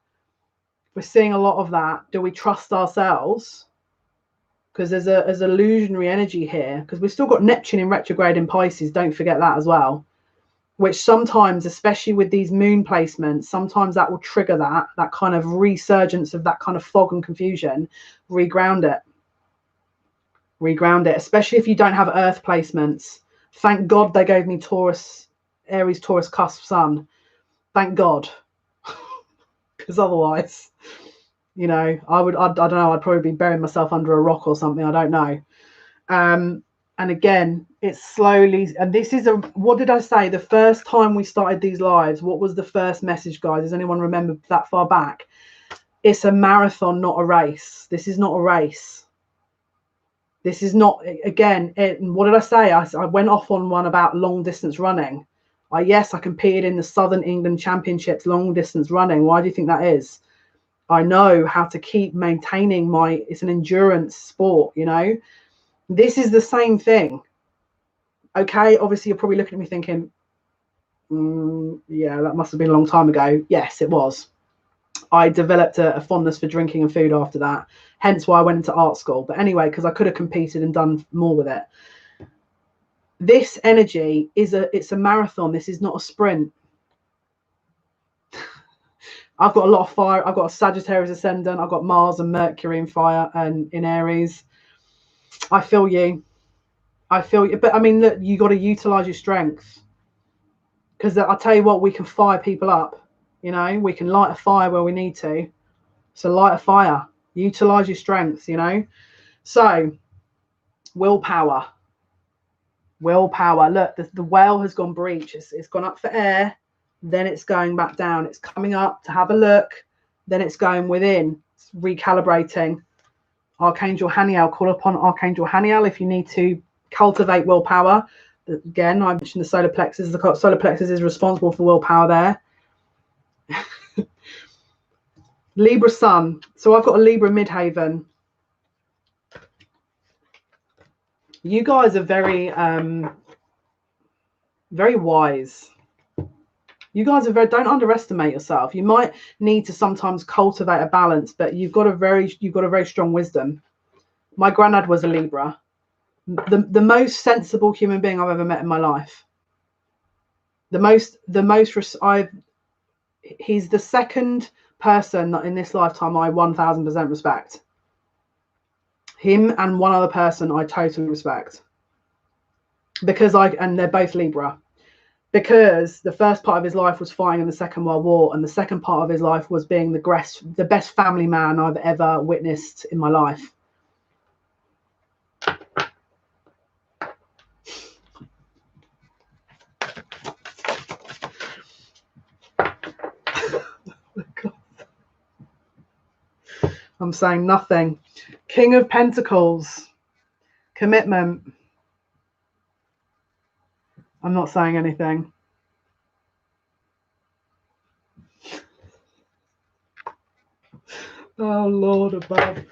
Speaker 1: we're seeing a lot of that, do we trust ourselves? Because there's illusionary energy here. Because we've still got Neptune in retrograde in Pisces. Don't forget that as well. Which sometimes, especially with these moon placements, sometimes that will trigger that kind of resurgence of that kind of fog and confusion. Reground it, especially if you don't have earth placements. Thank God they gave me Aries, Taurus cusp sun. Thank God. Because otherwise, you know, I don't know, I'd probably be burying myself under a rock or something. I don't know. And again, it's slowly, and this is what did I say? The first time we started these lives, what was the first message, guys? Does anyone remember that far back? It's a marathon, not a race. This is not a race. This is not, again, what did I say? I went off on one about long distance running. Yes, I competed in the Southern England Championships, long distance running. Why do you think that is? I know how to keep maintaining it's an endurance sport, you know. This is the same thing. Okay, obviously you're probably looking at me thinking, yeah, that must have been a long time ago. Yes, it was. I developed a fondness for drinking and food after that, hence why I went into art school. But anyway, because I could have competed and done more with it. This energy it's a marathon. This is not a sprint. I've got a lot of fire. I've got a Sagittarius ascendant. I've got Mars and Mercury in fire and in Aries. I feel you. But I mean, look, you got to utilize your strength, because I'll tell you what, we can fire people up. You know, we can light a fire where we need to. So light a fire, utilize your strengths, you know. So willpower. Look, the whale has gone breach. It's gone up for air, then it's going back down. It's coming up to have a look, then it's going within. It's recalibrating. Archangel Haniel, call upon Archangel Haniel if you need to cultivate willpower. Again, I mentioned the solar plexus. The solar plexus is responsible for willpower there. Libra sun. So I've got a Libra midhaven. You guys are very very wise. You guys are don't underestimate yourself. You might need to sometimes cultivate a balance, but you've got a very strong wisdom. My granddad was a Libra, the most sensible human being I've ever met in my life. He's the second person that in this lifetime I 1000% respect. Him and one other person I totally respect, because and they're both Libra. Because the first part of his life was fighting in the Second World War, and the second part of his life was being the best family man I've ever witnessed in my life. I'm saying nothing. King of Pentacles, commitment. I'm not saying anything. Oh Lord above.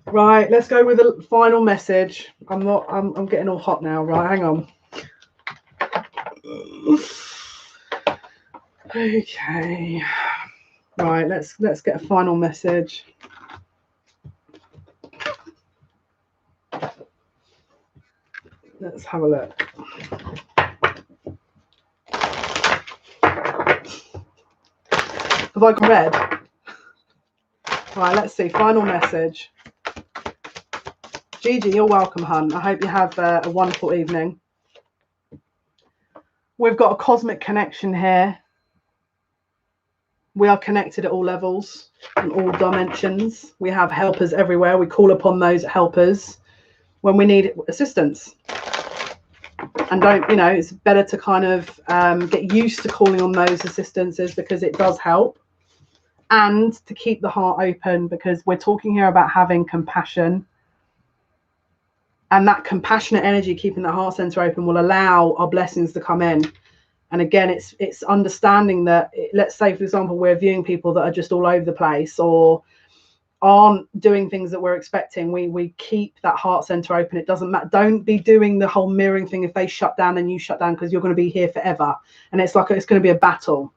Speaker 1: Right, let's go with the final message. I'm getting all hot now. Right, hang on. Okay. Right, let's get a final message. Let's have a look. Have I read? Right, let's see. Final message. Gigi, you're welcome, hun. I hope you have a wonderful evening. We've got a cosmic connection here. We are connected at all levels and all dimensions. We have helpers everywhere. We call upon those helpers when we need assistance. And it's better to kind of get used to calling on those assistances, because it does help. And to keep the heart open, because we're talking here about having compassion. And that compassionate energy, keeping the heart center open, will allow our blessings to come in. And again, it's understanding that, let's say, for example, we're viewing people that are just all over the place or aren't doing things that we're expecting. We keep that heart center open. It doesn't matter. Don't be doing the whole mirroring thing. If they shut down, then you shut down, because you're going to be here forever. And it's like it's going to be a battle.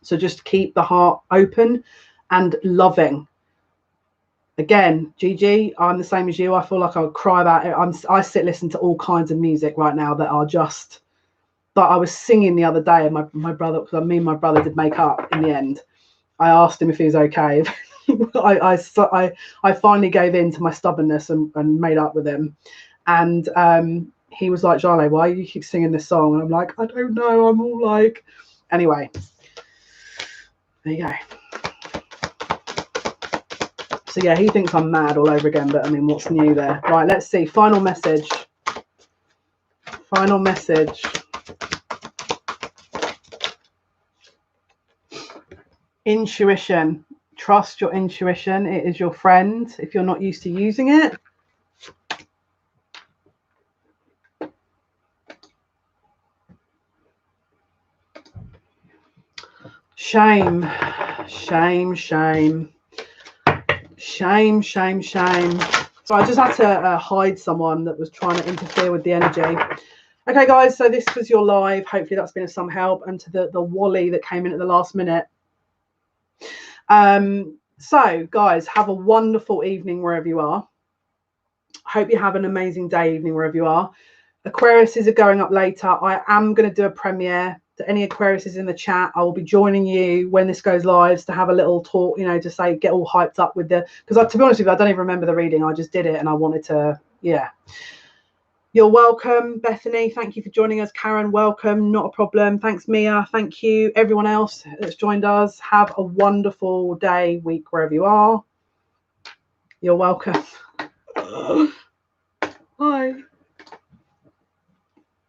Speaker 1: So just keep the heart open and loving. Again, Gigi, I'm the same as you. I feel like I would cry about it. I sit listen to all kinds of music right now that are just. But I was singing the other day, and my brother, because me and my brother did make up in the end. I asked him if he was okay. I finally gave in to my stubbornness and made up with him. And he was like, Jale, why do you keep singing this song? And I'm like, I don't know. I'm all like, anyway. There you go. So yeah, he thinks I'm mad all over again, but I mean, what's new there? Right, let's see. Final message. Final message. Intuition. Trust your intuition. It is your friend if you're not used to using it. Shame. Shame, shame. Shame, shame, shame. So I just had to hide someone that was trying to interfere with the energy. Okay, guys, so this was your live. Hopefully that's been of some help. And to the Wally that came in at the last minute. So, guys, have a wonderful evening wherever you are. Hope you have an amazing day, evening, wherever you are. Aquariuses are going up later. I am going to do a premiere. To any Aquariuses in the chat, I will be joining you when this goes live to have a little talk, to say, get all hyped up with because to be honest with you, I don't even remember the reading. I just did it and I wanted to, yeah. You're welcome, Bethany. Thank you for joining us. Karen, welcome. Not a problem. Thanks, Mia. Thank you, everyone else that's joined us. Have a wonderful day, week, wherever you are. You're welcome.